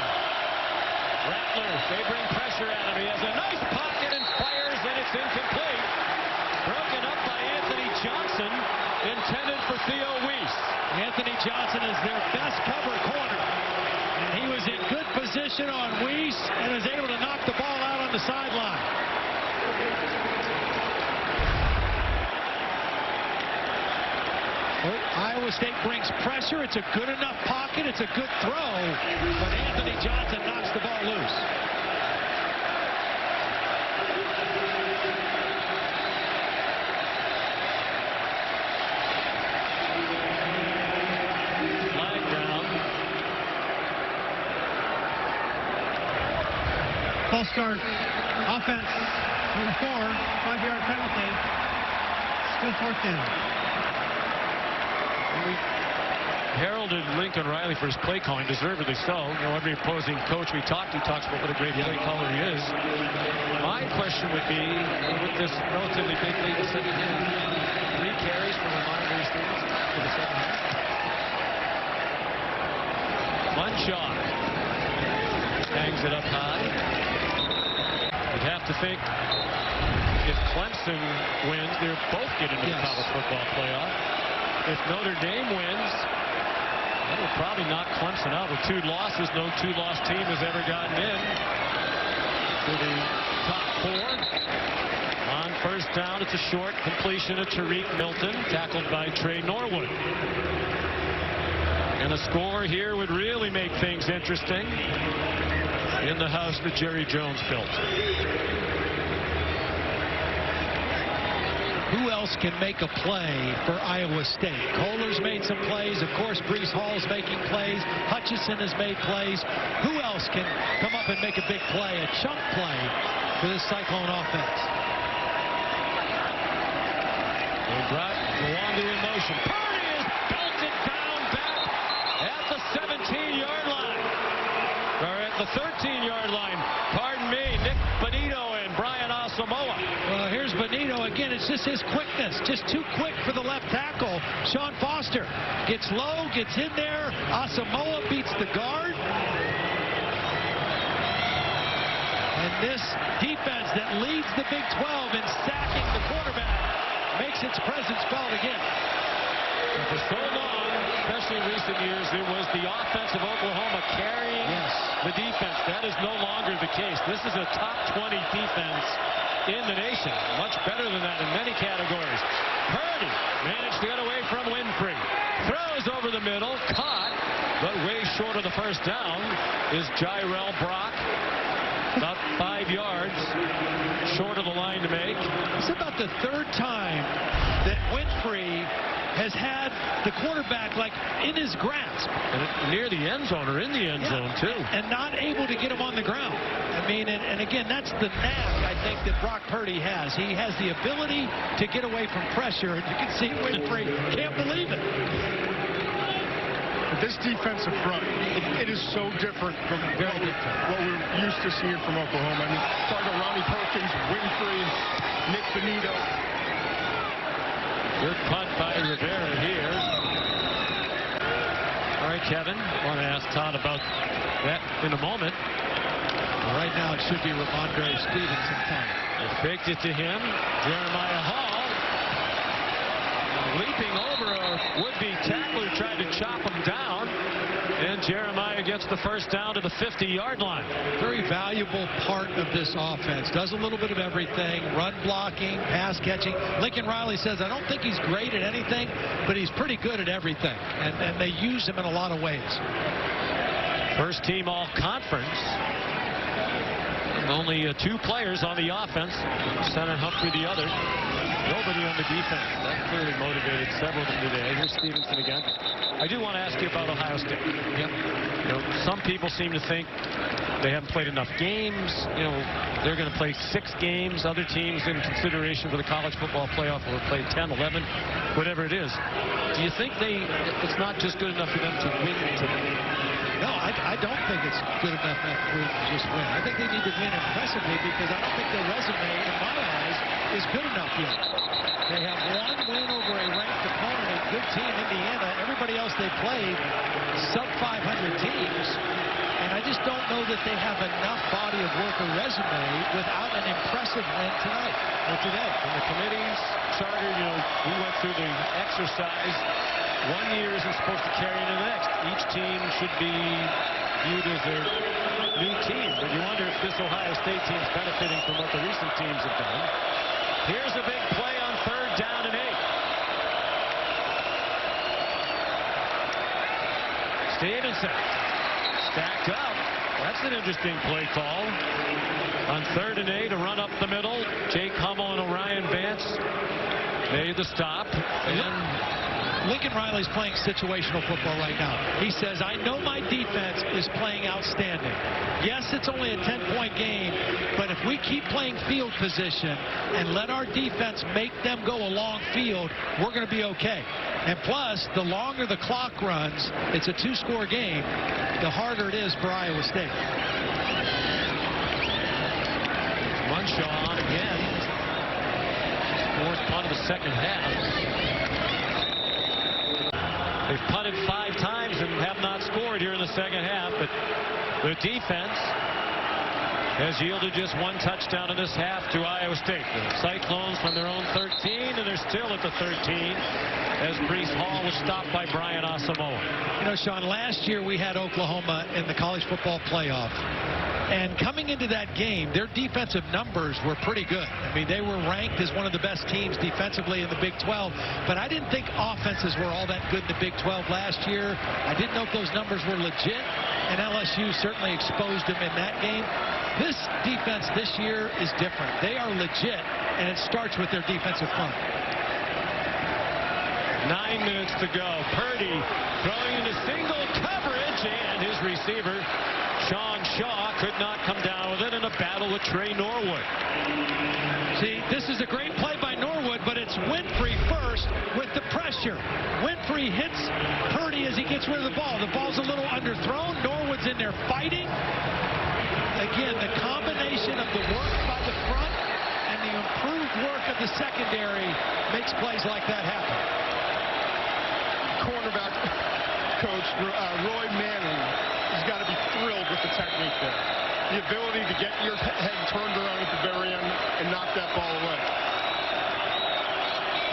Rattler, they bring pressure at him. He has a nice pocket and fires, and it's incomplete. Broken up by Anthony Johnson, intended for Theo Weiss. Anthony Johnson is their best cover corner. And he was in good position on Weiss and was able to knock the ball out on the sideline. Iowa State brings pressure. It's a good enough pocket. It's a good throw. But Anthony Johnson knocks the ball loose. Flag down. False start. Offense. Number 4. 5-yard penalty. Still fourth down. We heralded Lincoln Riley for his play calling, deservedly so. You know, every opposing coach we talk to talks about what a great play caller he is. My question would be, with this relatively big lead, he said he had 3 carries from Ramondre Stevenson for the second half. Munchak hangs it up high. You'd have to think if Clemson wins, they're both getting into the college football playoff. If Notre Dame wins, that will probably knock Clemson out with 2 losses. No 2-loss team has ever gotten in to the top 4. On first down, it's a short completion of Tariq Milton, tackled by Trey Norwood. And a score here would really make things interesting in the house that Jerry Jones built. Who else can make a play for Iowa State? Kohler's made some plays. Of course, Breece Hall's making plays. Hutchison has made plays. Who else can come up and make a big play, a chunk play for this Cyclone offense? They brought Rwanda in motion. Purdy is belted down back at the 17-yard line. Or at the 13-yard line. Pardon me. Nick Bonito and Brian Asamoah. Well, here's Bonito again. It's just his quickness, just too quick for the left tackle. Sean Foster gets low, gets in there. Asamoah beats the guard. And this defense that leads the Big 12 in sacking the quarterback makes its presence felt again. And for so long, especially in recent years, it was the offense of Oklahoma carrying the defense. That is no longer the case. This is a top 20 defense in the nation. Much better than that in many categories. Purdy managed to get away from Winfrey. Throws over the middle, caught, but way short of the first down is Jyrell Brock. About 5 yards short of the line to make. It's about the 3rd time that Winfrey has had the quarterback like in his grasp. And near the end zone or in the end zone too. And not able to get him on the ground. I mean, and again, that's the knack I think that Brock Purdy has. He has the ability to get away from pressure, and you can see Winfrey can't believe it. This defensive front, it is so different from what we're used to seeing from Oklahoma. I mean, talk about Ronnie Perkins, Winfrey, Nick Bonito. Good punt by Rivera here. All right, Kevin. I want to ask Todd about that in a moment. Right now, it should be Ramondre Stevenson time. They faked it to him. Jeremiah Hall leaping over a would-be tackler, tried to chop him down. And Jeremiah gets the first down to the 50-yard line. Very valuable part of this offense. Does a little bit of everything. Run blocking, pass catching. Lincoln Riley says, I don't think he's great at anything, but he's pretty good at everything. And they use him in a lot of ways. First team all-conference. Only 2 players on the offense. Center Humphrey the other. Nobody on the defense. That clearly motivated several of them today. Here's Stevenson again. I do want to ask you about Ohio State. Yep. You know, some people seem to think they haven't played enough games. You know, they're going to play 6 games. Other teams in consideration for the college football playoff will play 10, 11, whatever it is. Do you think it's not just good enough for them to win today? No, I don't think it's good enough for them to just win. I think they need to win impressively because I don't think their resume, in my eyes, is good enough yet. They have 1 win over a ranked opponent, a good team, Indiana. Everybody else they played, sub-500 teams. And I just don't know that they have enough body of work or resume without an impressive win tonight or today. And the committee's charter, you know, we went through the exercise. 1 year isn't supposed to carry into the next. Each team should be viewed as their new team. But you wonder if this Ohio State team's benefiting from what the recent teams have done. Here's a big play on 3rd down and 8. Stevenson stacked up. That's an interesting play call. On 3rd and 8, a run up the middle. Jake Hummel and Orion Vance made the stop. And Lincoln Riley's playing situational football right now. He says, I know my defense is playing outstanding. Yes, it's only a 10-point game, but if we keep playing field position and let our defense make them go along field, we're going to be okay. And plus, the longer the clock runs, it's a 2-score game, the harder it is for Iowa State. Munshaw on again. 4th punt of the second half. They've punted 5 times and have not scored here in the second half, but the defense has yielded just 1 touchdown in this half to Iowa State. The Cyclones from their own 13, and they're still at the 13 as Breece Hall was stopped by Brian Asamoah. You know, Sean, last year we had Oklahoma in the college football playoff. And coming into that game, their defensive numbers were pretty good. I mean, they were ranked as one of the best teams defensively in the Big 12. But I didn't think offenses were all that good in the Big 12 last year. I didn't know if those numbers were legit. And LSU certainly exposed them in that game. This defense this year is different. They are legit, and it starts with their defensive front. 9 minutes to go. Purdy throwing into single coverage, and his receiver, Sean Shaw, could not come down with it in a battle with Trey Norwood. See, this is a great play by Norwood, but it's Winfrey first with the pressure. Winfrey hits Purdy as he gets rid of the ball. The ball's a little underthrown. Norwood's in there fighting. Again, the combination of the work by the front and the improved work of the secondary makes plays like that happen. Cornerback coach Roy Manning has got to be thrilled with the technique there. The ability to get your head turned around at the very end and knock that ball away.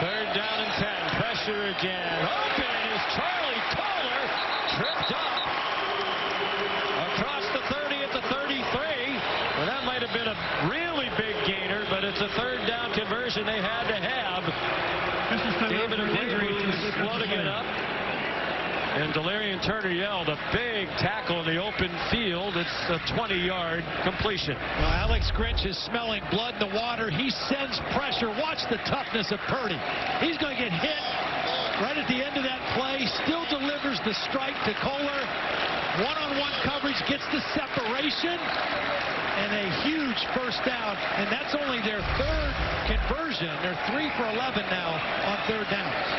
3rd down and 10. Pressure again. Open is Charlie Kohler. Tripped up. Across the 30 at the 33. Well, that might have been a really big gainer, but it's a 3rd down conversion they had to have. David Gregory floating it up. And Delarian Turner yelled a big tackle in the open field. It's a 20-yard completion. Well, Alex Grinch is smelling blood in the water. He sends pressure. Watch the toughness of Purdy. He's going to get hit right at the end of that play. Still delivers the strike to Kohler. One-on-one coverage, gets the separation. And a huge first down. And that's only their 3rd conversion. They're 3 for 11 now on 3rd downs.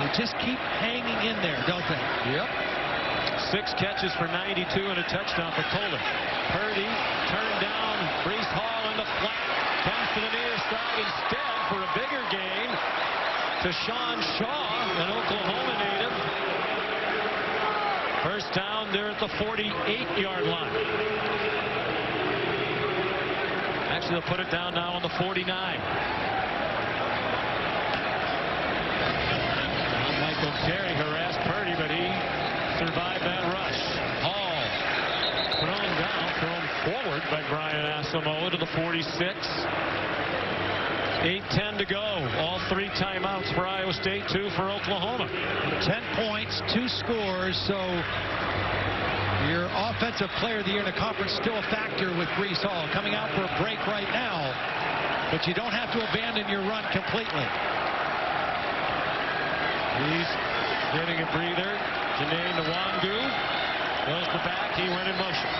They just keep hanging in there, don't they? Yep. 6 catches for 92 and a touchdown for Kohler. Purdy turned down. Breece Hall in the flat. Comes to the near side instead for a bigger gain. to Sean Shaw, an Oklahoma native. First down there at the 48-yard line. Actually, they'll put it down now on the 49. Michael Carey harassed Purdy, but he survived that rush. Hall thrown down, thrown forward by Brian Asamoah to the 46. 8:10 to go. All 3 timeouts for Iowa State, 2 for Oklahoma. 10 points, 2 scores. So your offensive player of the year in the conference still a factor with Breece Hall coming out for a break right now. But you don't have to abandon your run completely. He's getting a breather. Janae Nwangu goes to back. He went in motion.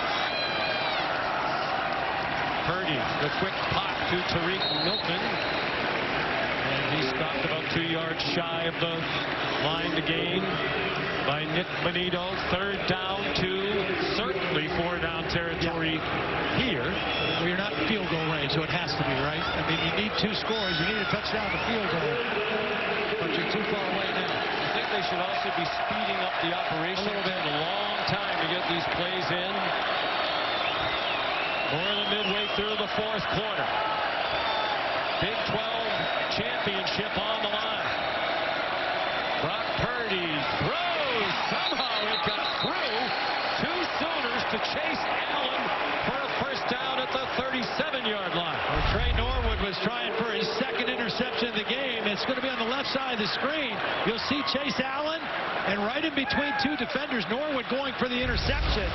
Purdy, the quick pop to Tariq Milton. And he stopped about 2 yards shy of the line to gain by Nick Bonito. 3rd down to certainly 4-down territory here. Well, you're not in field goal range, so it has to be, right? I mean, you need 2 scores. You need a touchdown to field goal. But you're too far away now. I think they should also be speeding up the operation. A little bit. A long time to get these plays in. More than midway through the 4th quarter. Big 12 championship on the line. Brock Purdy throws. Somehow it got through. 2 Sooners to Chase Allen for a first down at the 37-yard line. Well, Trey Norwood was trying for his 2nd interception of the game. It's going to be on the left side of the screen. You'll see Chase Allen, and right in between 2 defenders, Norwood going for the interception.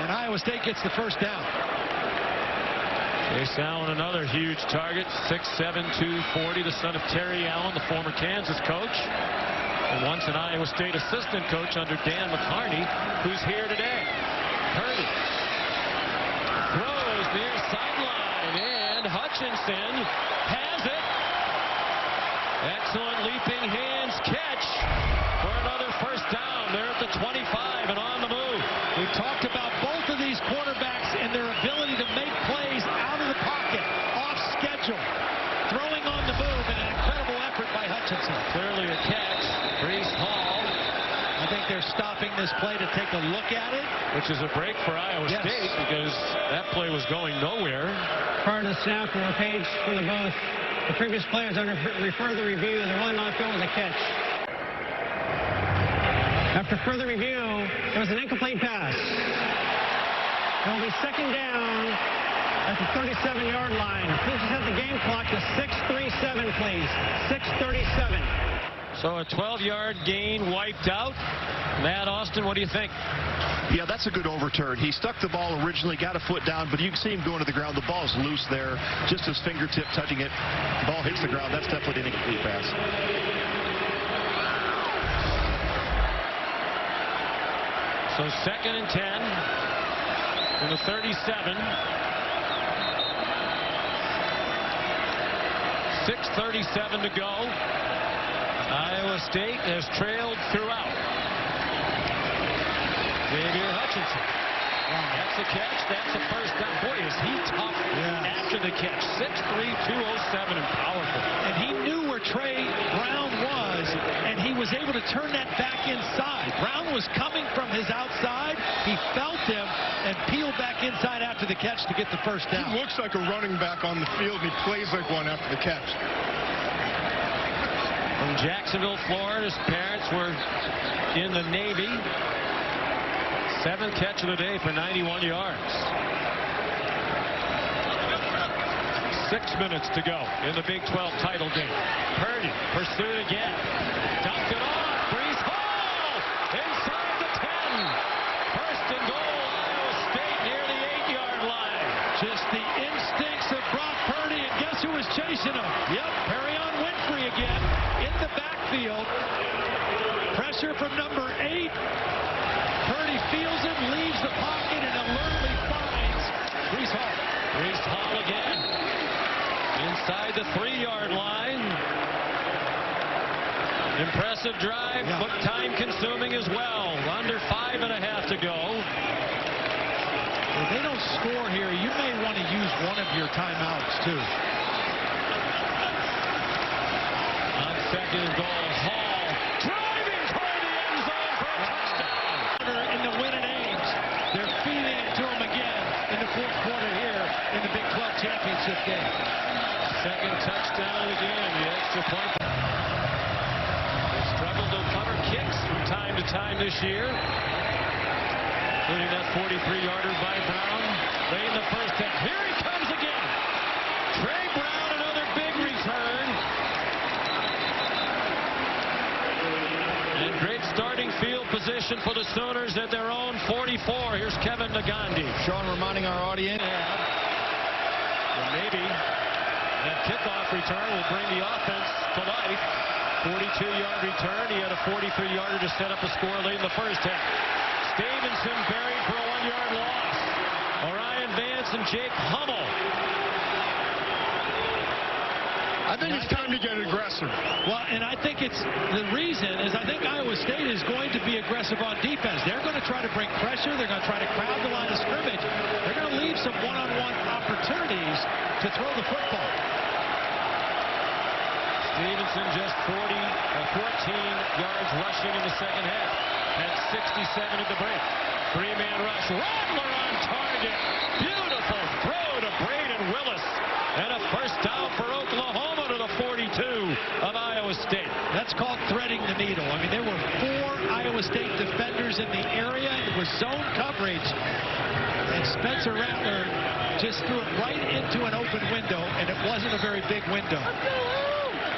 And Iowa State gets the first down. Chase Allen, another huge target, 6'7", 240, the son of Terry Allen, the former Kansas coach, and once an Iowa State assistant coach under Dan McCarney, who's here today. Purdy throws near sideline, and Hutchinson has it. Excellent leaping hands catch for another first down. They're at the 25 and on the move. We talked about both of these quarterbacks and their ability to make plays out of the pocket, off schedule, throwing on the move, and an incredible effort by Hutchinson. Clearly a catch. Breece Hall. I think they're stopping this play to take a look at it. Which is a break for Iowa State because that play was going nowhere. Prior to the snap from a page from the booth, the previous play is under further review. The run on field was a catch. After further review, it was an incomplete pass. It will be 2nd down at the 37-yard line. Please set the game clock to 6:37, please. 6:37. So a 12-yard gain wiped out. Matt Austin, what do you think? Yeah, that's a good overturn. He stuck the ball originally, got a foot down, but you can see him going to the ground. The ball's loose there, just his fingertip touching it. Ball hits the ground. That's definitely an incomplete pass. So 2nd and 10 from the 37. 6:37 to go. Iowa State has trailed throughout. Xavier Hutchinson. That's a catch. That's a first down. Boy, is he tough after the catch. 6'3", 207, and powerful. And he knew where Trey Brown was, and he was able to turn that back inside. Brown was coming from his outside. He felt him and peeled back inside after the catch to get the first down. He looks like a running back on the field, and he plays like one after the catch. From Jacksonville, Florida, his parents were in the Navy. 7th catch of the day for 91 yards. 6 minutes to go in the Big 12 title game. Purdy pursued again. Dumped it off. Breece Hall inside the 10. First and goal, Iowa State near the 8-yard line. Just the instincts of Brock Purdy, and guess who was chasing him? Yep, Perrion Winfrey again in the backfield. Pressure from number 8. Purdy feels him, leaves the pocket, and alertly finds Breece Hall. Breece Hall again. Inside the 3-yard line. Impressive drive, but time-consuming as well. Under 5.5 to go. If they don't score here, you may want to use one of your timeouts, too. On 2nd Second and goal. Hall driving toward the end zone for a touchdown. In the win at Ames, they're feeding it to him again in the fourth quarter here in the Big 12 championship game. Second touchdown again. The extra point. They struggled to cover kicks from time to time this year, including that 43-yarder by Brown. Late in the first half. Here he comes again. Trey Brown, another big return. And great starting field position for the Sooners at their own 44. Here's Kevin Nagandi. Sean reminding our audience. And maybe that kickoff return will bring the offense to life. 42-yard return. He had a 43-yarder to set up a score late in the first half. Stevenson buried for a 1-yard loss. Orion Vance and Jake Hummel. I think it's time to get aggressive. Well, and I think it's the reason is I think Iowa State is going to be aggressive on defense. They're going to try to bring pressure. They're going to try to crowd the line of scrimmage. They're going to leave some one-on-one opportunities to throw the football. Stevenson just 14 yards rushing in the second half. At 67 at the break. Three-man rush. Rattler on target. Beautiful throw to Braden Willis. And a first down for Oklahoma to the 42 of Iowa State. That's called threading the needle. I mean, there were 4 Iowa State defenders in the area. It was zone coverage. And Spencer Rattler just threw it right into an open window, and it wasn't a very big window.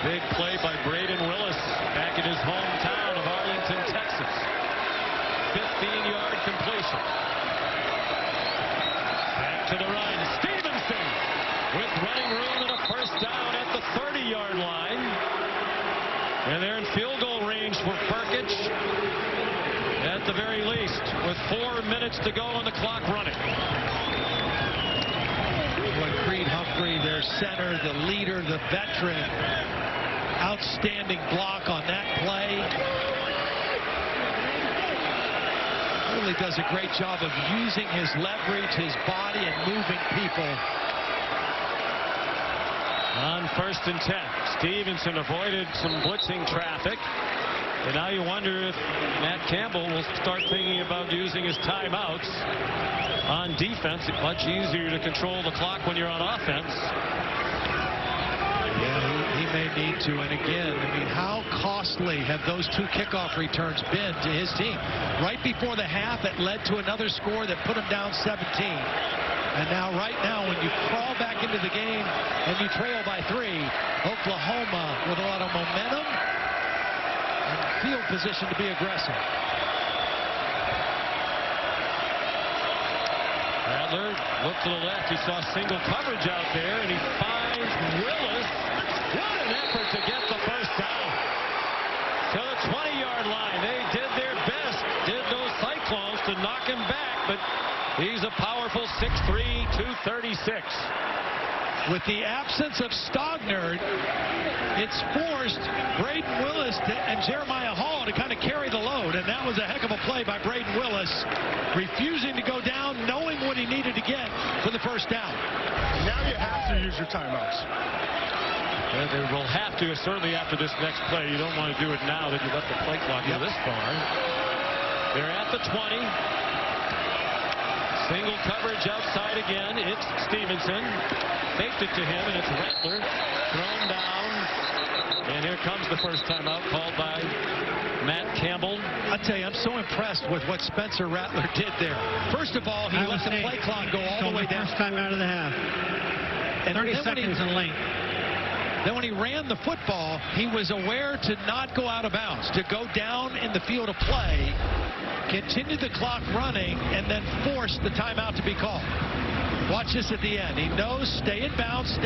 Big play by Braden Willis back in his hometown of Arlington, Texas. 15-yard completion. Back to the run. Stevenson with running room and a first down at the 30-yard line. And they're in field goal range for Perkich at the very least, with 4 minutes to go on the clock running. Creed Humphrey, their center, the leader, the veteran. Outstanding block on that play. Really does a great job of using his leverage, his body, and moving people. On 1st and 10, Stevenson avoided some blitzing traffic. And now you wonder if Matt Campbell will start thinking about using his timeouts on defense. It's much easier to control the clock when you're on offense. Yeah, he may need to. And again, I mean, how costly have those 2 kickoff returns been to his team? Right before the half, it led to another score that put him down 17. And now, right now, when you crawl back into the game and you trail by 3, Oklahoma with a lot of momentum and field position to be aggressive. Rattler looked to the left. He saw single coverage out there, and he finds Willis. What an effort to get the first down. To the 20-yard line. They did their best, did those Cyclones, to knock him back, but he's a powerful 6'3", 236. With the absence of Stogner, it's forced Braden Willis and Jeremiah Hall to kind of carry the load, and that was a heck of a play by Braden Willis, refusing to go down, knowing what he needed to get for the first down. Now you have to use your timeouts. And they will have to, certainly after this next play. You don't want to do it now that you left the play clock go this far. They're at the 20. Single coverage outside again. It's Stevenson. Faked it to him, and it's Rattler. Thrown down. And here comes the first timeout called by Matt Campbell. I'll tell you, I'm so impressed with what Spencer Rattler did there. First of all, he let the play clock go all the way down. First time out of the half. And 30 seconds in length. Then when he ran the football, he was aware to not go out of bounds, to go down in the field of play, continue the clock running, and then force the timeout to be called. Watch this at the end. He knows, stay in bounds,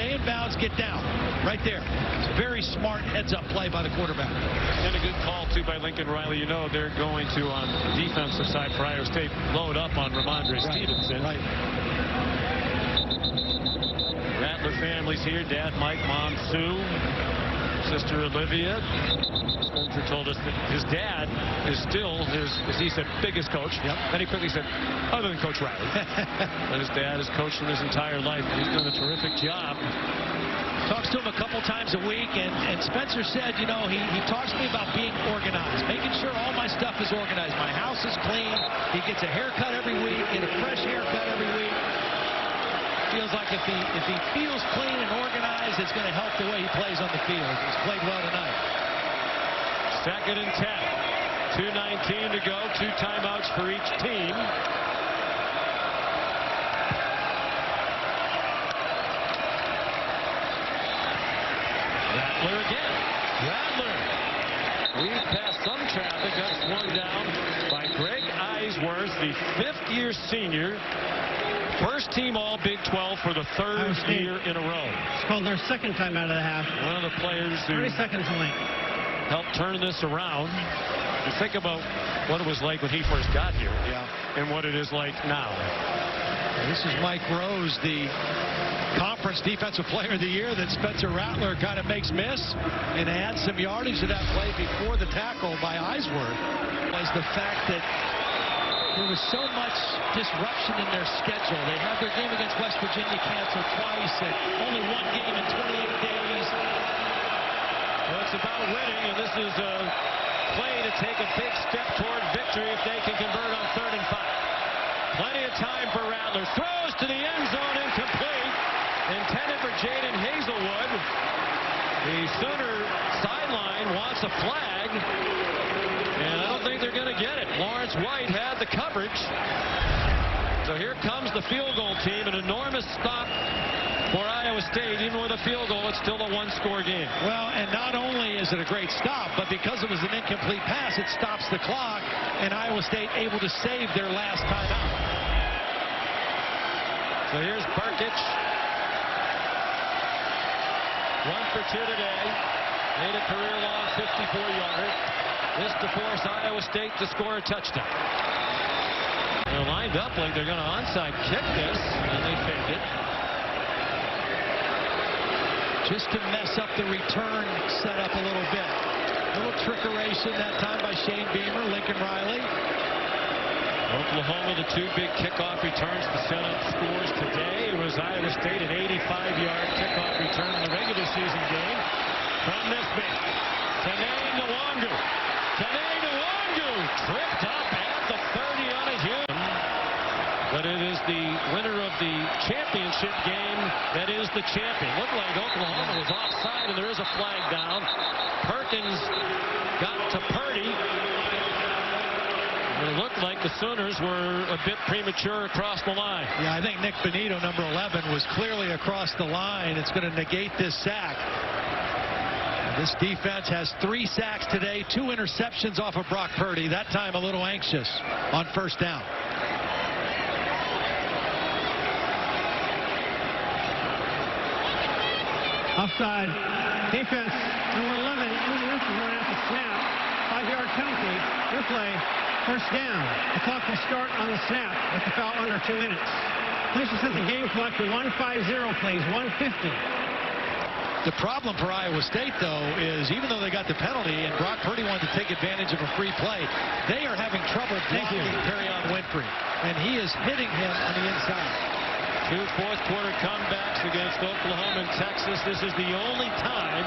get down. Right there. It's a very smart heads-up play by the quarterback. And a good call, too, by Lincoln Riley. You know they're going to, on the defensive side for Iowa State, load up on Ramondre Stevenson. Right. Rattler family's here. Dad, Mike, Mom, Sue, sister Olivia. Spencer told us that his dad is still his, as he said, biggest coach. Yep. Then he quickly said, other than Coach Riley. But his dad has coached him his entire life. He's done a terrific job Talks to him a couple times a week, and Spencer said, you know, he talks to me about being organized, making sure all my stuff is organized. My house is clean. He gets a haircut every week, get a fresh haircut every week. Feels like if he feels clean and organized, it's going to help the way he plays on the field. He's played well tonight. 2nd and 10. 2:19 to go. 2 timeouts for each team. Rattler again. Rattler. We've passed some traffic. Got swung down by Greg Eisworth, the 5th-year senior. First team all Big 12 for the 3rd year in a row. It's called their 2nd time out of the half. One of the players who 30 seconds late. helped turn this around. You think about what it was like when he first got here, and what it is like now. This is Mike Rose, the Conference Defensive Player of the Year that Spencer Rattler kind of makes miss and adds some yardage to that play before the tackle by Eisworth. Was the fact that there was so much disruption in their schedule. They had their game against West Virginia canceled twice, and only 1 game in 28 days. Well, it's about winning, and this is a play to take a big step toward victory if they can convert on 3rd and 5. Plenty of time for Rattler. Throws to the end zone, incomplete. Intended for Jaden Hazelwood. The Sooner sideline wants a flag, and I don't think they're going to get it. Lawrence White had the coverage. So here comes the field goal team. An enormous stop for Iowa State. Even with a field goal, it's still a 1-score game. Well, and not only is it a great stop, but because it was an incomplete pass, it stops the clock, and Iowa State able to save their last timeout. So here's Perkich. 1 for 2 today. Made a career-long 54-yarder. This to force Iowa State to score a touchdown. They're lined up like they're going to onside kick this, and they faked it. Just to mess up the return setup a little bit. A little trickeration that time by Shane Beamer, Lincoln Riley. Oklahoma, the 2 big kickoff returns to set up scores today. It was Iowa State an 85-yard kickoff return in the regular season game. From this man, Tanae Nwangu. Tanae Nwangu tripped up at the 30 on a human. But it is the winner of the championship game that is the champion. Looked like Oklahoma was offside, and there is a flag down. Perkins got to Purdy. It looked like the Sooners were a bit premature across the line. Yeah, I think Nick Benito, number 11, was clearly across the line. It's going to negate this sack. This defense has 3 sacks today, 2 interceptions off of Brock Purdy. That time a little anxious on 1st down. Offside. Defense, number 11, interception run at the snap. 5-yard penalty. Replay. 1st down. The clock will start on the snap with the foul under 2 minutes. Please set the game clock to 1:50, please. 1:50. The problem for Iowa State, though, is even though they got the penalty and Brock Purdy wanted to take advantage of a free play, they are having trouble blocking Perrion Winfrey, and he is hitting him on the inside. 2 fourth-quarter comebacks against Oklahoma and Texas. This is the only time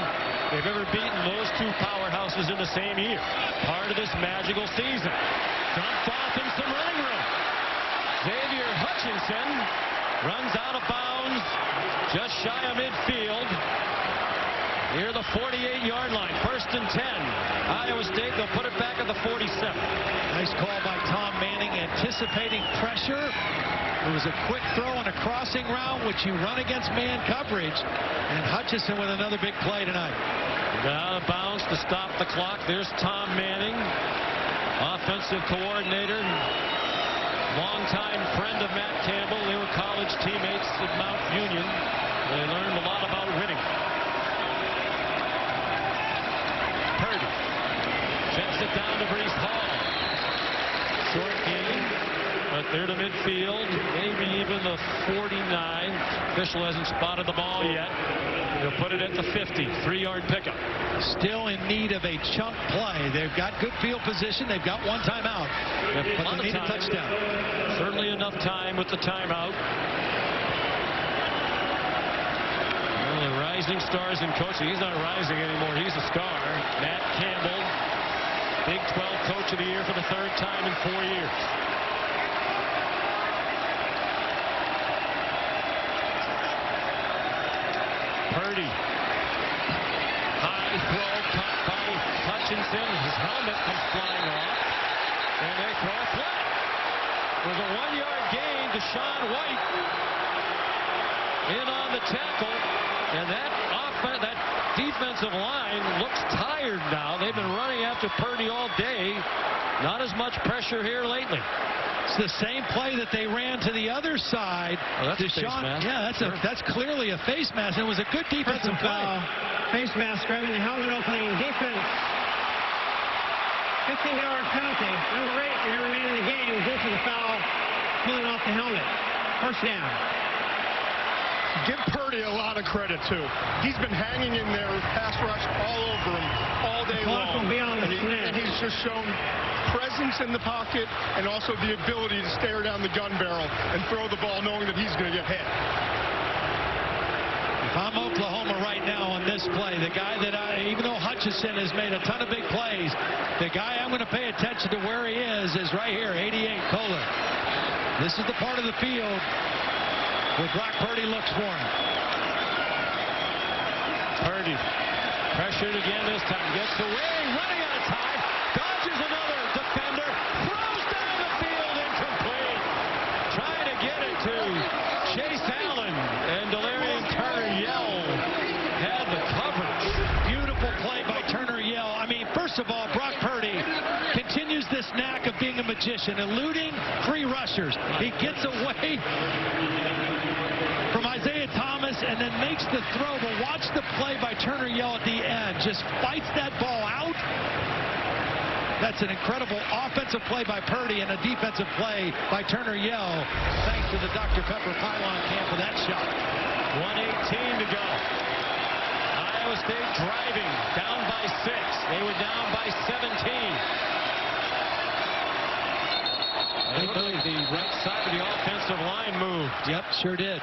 they've ever beaten those 2 powerhouses in the same year. Part of this magical season. Dumped off in some running room. Xavier Hutchinson runs out of bounds just shy of midfield. Near the 48-yard line. 1st and 10. Iowa State, they'll put it back at the 47. Nice call by Tom Manning, anticipating pressure. It was a quick throw and a crossing route, which you run against man coverage. And Hutchinson with another big play tonight. Got out of bounds to stop the clock. There's Tom Manning, offensive coordinator, longtime friend of Matt Campbell. They were college teammates at Mount Union. They learned a lot about winning. Purdy checks it down to Breece Hall. Short game, but they're to midfield, maybe even the 49. Official hasn't spotted the ball yet. They'll put it at the 50. 3-yard pickup. Still in need of a chunk play. They've got good field position. They've got 1 timeout. But they need a touchdown. Certainly enough time with the timeout. Well, the rising stars in coaching. He's not rising anymore. He's a star. Matt Campbell, Big 12 Coach of the Year for the 3rd time in 4 years. Purdy. High throw caught by Hutchinson. His helmet comes flying off. And they throw a flag. With a 1-yard gain, Deshaun White in on the tackle. And that defensive line looks tired now. They've been running after Purdy all day. Not as much pressure here lately. It's the same play that they ran to the other side. Oh, that's Deshaun, a face mask. Yeah, that's clearly a face mask. It was a good defensive foul. Face mask grabbing the helmet opening. Defense. 15-yard penalty. Number 8 may remain in the game due to the foul pulling off the helmet. First down. Give Purdy a lot of credit, too. He's been hanging in there with pass rush all over him all day long. Will be on the and he's just shown presence in the pocket and also the ability to stare down the gun barrel and throw the ball knowing that he's going to get hit. If I'm Oklahoma right now on this play, the guy that even though Hutchinson has made a ton of big plays, the guy I'm going to pay attention to where he is right here, 88 Kohler. This is the part of the field where Brock Purdy looks for him. Purdy pressured again this time. Gets away, running out of time. Dodges another defender. Throws down the field, incomplete. Trying to get it to Chase Allen. And Delarian Turner-Yell had the coverage. Beautiful play by Turner-Yell. I mean, first of all, Brock Purdy continues this knack of being a magician, eluding 3 rushers. He gets away from Isaiah Thomas and then makes the throw. But watch the play by Turner-Yell at the end. Just fights that ball out. That's an incredible offensive play by Purdy and a defensive play by Turner-Yell. Thanks to the Dr. Pepper Pylon Camp for that shot. 1:18 to go. Iowa State driving, down by 6. They were down by 17. The right side of the offensive line moved. Yep, sure did.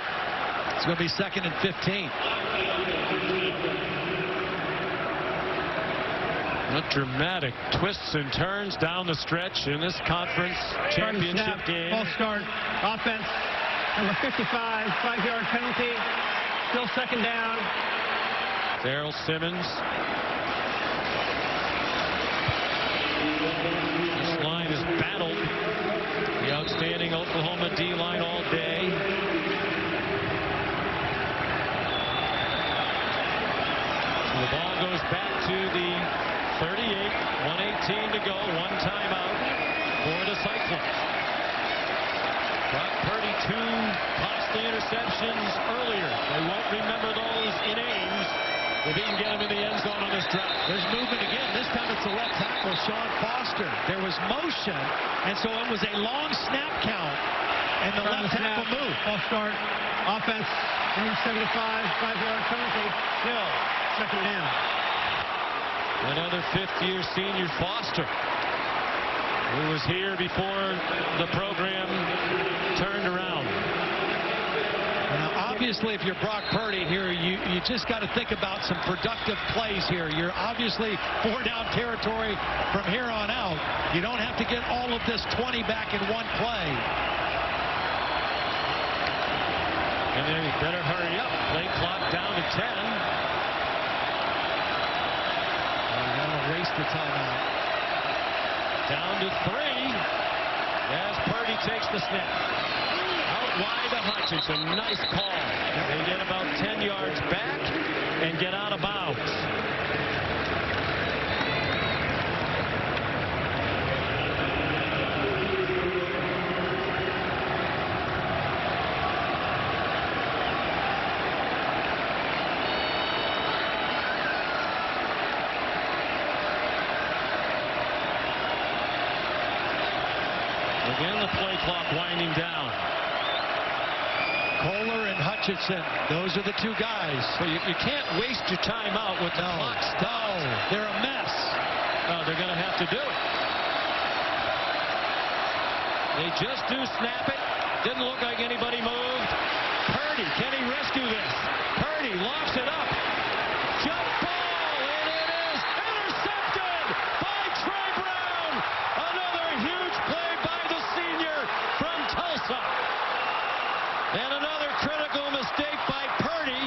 It's going to be 2nd and 15. What dramatic twists and turns down the stretch in this conference championship game. False start. Offense. Number 55. 5-yard penalty. Still 2nd down. Darrell Simmons. This line is battled. The outstanding Oklahoma D-line all day. So the ball goes back to the 38. 1:18 to go. 1 timeout for the Cyclones. Brock Purdy 2 costly interceptions earlier. They won't remember those in Ames if he can get them in the end zone on this drive. There's movement again. This time it's the left tackle, Sean Foster. There was motion, and so it was a long snap count, and the left tackle moved. False start. Offense. Number 75. 5-yard penalty. Still 2nd down. Another 5th-year senior, Foster, who was here before the program turned around. Now, obviously, if you're Brock Purdy here, you just got to think about some productive plays here. You're obviously 4-down territory from here on out. You don't have to get all of this 20 back in one play. And then you better hurry up. Play clock down to 10. Race the timeout. Down to 3 as Purdy takes the snap. Out wide to Hutchinson. Nice call. They get about 10 yards back and get out of bounds. Again, the play clock winding down. Kohler and Hutchinson, those are the 2 guys. Well, you can't waste your time out with the clock stopped. No, they're a mess. Oh, they're going to have to do it. They just do snap it. Didn't look like anybody moved. Purdy Purdy, can he rescue this? Purdy lofts it up. Jump ball, and it is intercepted by Trey Brown. Another huge play by the senior from Tulsa. And another critical mistake by Purdy.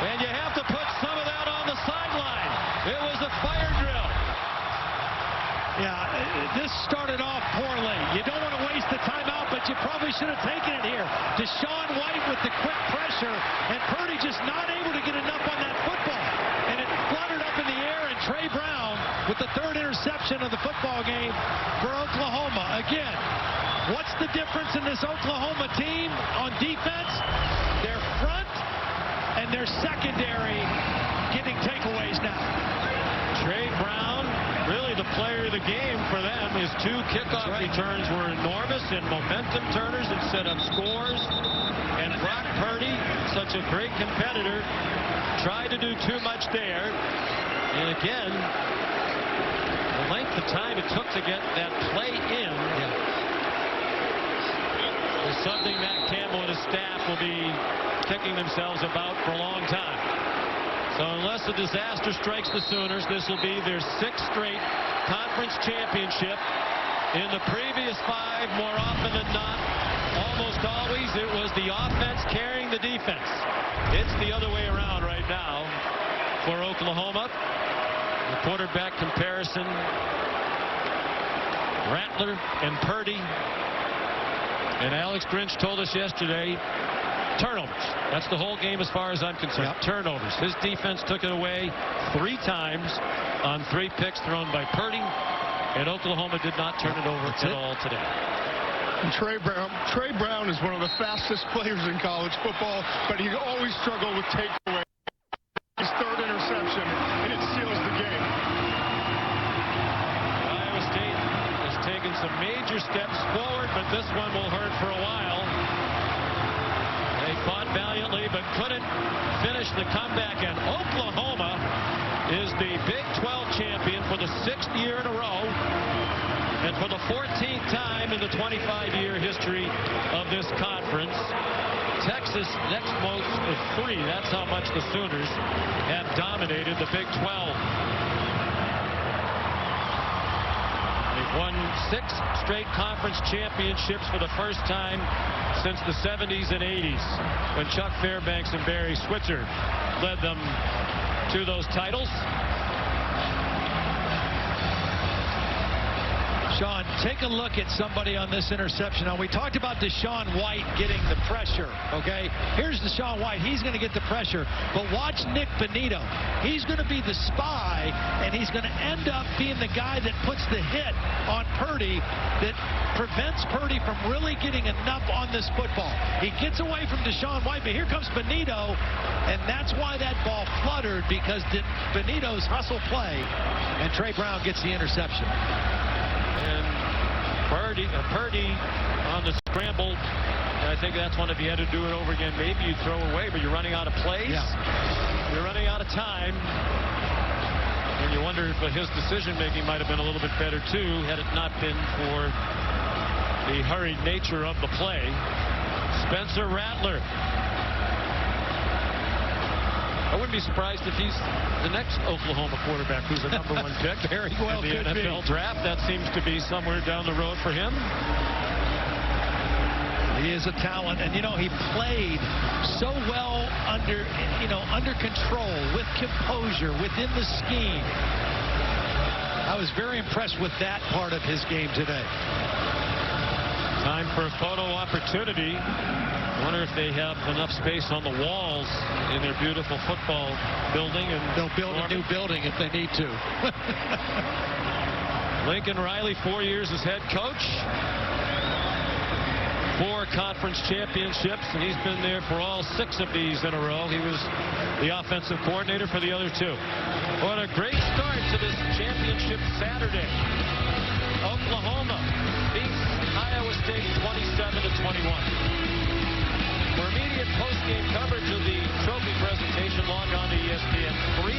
And you have to put some of that on the sideline. It was a fire drill. Yeah, this started off poorly. You don't want to waste the timeout, but you probably should have taken it here. Deshaun White with the quick pressure, and Purdy just not able to get enough on that football. And it fluttered up in the air, and Trey Brown with the third interception of the football game for Oklahoma. Again, what's the difference in this Oklahoma team on defense? Their front and their secondary getting takeaways now. Trey Brown, really the player of the game for them. His 2 kickoff returns were enormous and momentum turners and set up scores. And Brock Purdy, such a great competitor, tried to do too much there. And again, the length of time it took to get that play in is something Matt Campbell and his staff will be kicking themselves about for a long time. So unless a disaster strikes the Sooners, this will be their 6th straight conference championship. In the previous 5, more often than not, almost always, it was the offense carrying the defense. It's the other way around right now for Oklahoma. The quarterback comparison, Rattler and Purdy. And Alex Grinch told us yesterday, turnovers. That's the whole game as far as I'm concerned. Yep. Turnovers. His defense took it away 3 times on 3 picks thrown by Purdy. And Oklahoma did not turn it over at all today. And Trey Brown is one of the fastest players in college football, but he always struggled with takeaway. His 3rd interception, and it seals the game. Iowa State has taken some major steps forward, but this one will hurt for a while. They fought valiantly, but couldn't finish the comeback. And Oklahoma is the Big 12 champion for the 6th year in a row. And for the 14th time in the 25-year history of this conference. Texas next most of 3. That's how much the Sooners have dominated the Big 12. They've won 6 straight conference championships for the first time since the 70s and 80s, when Chuck Fairbanks and Barry Switzer led them to those titles. Sean, take a look at somebody on this interception. Now, we talked about Deshaun White getting the pressure, okay? Here's Deshaun White. He's going to get the pressure. But watch Nick Benito. He's going to be the spy, and he's going to end up being the guy that puts the hit on Purdy that prevents Purdy from really getting enough on this football. He gets away from Deshaun White, but here comes Benito, and that's why that ball fluttered, because Benito's hustle play, and Trey Brown gets the interception. And Purdy on the scramble. I think that's one, if you had to do it over again, maybe you throw away, but you're running out of plays. Yeah. You're running out of time. And you wonder if his decision-making might have been a little bit better, too, had it not been for the hurried nature of the play. Spencer Rattler. I wouldn't be surprised if he's the next Oklahoma quarterback who's a #1 pick. Very well in the NFL draft. That seems to be somewhere down the road for him. He is a talent, and he played so well under control, with composure, within the scheme. I was very impressed with that part of his game today. Time for a photo opportunity. I wonder if they have enough space on the walls in their beautiful football building. And they'll build a new building if they need to. Lincoln Riley, 4 years as head coach. 4 conference championships, and he's been there for all 6 of these in a row. He was the offensive coordinator for the other 2. What a great start to this championship Saturday. Oklahoma beats Iowa State 27-21. For immediate post-game coverage of the trophy presentation, log on to ESPN3.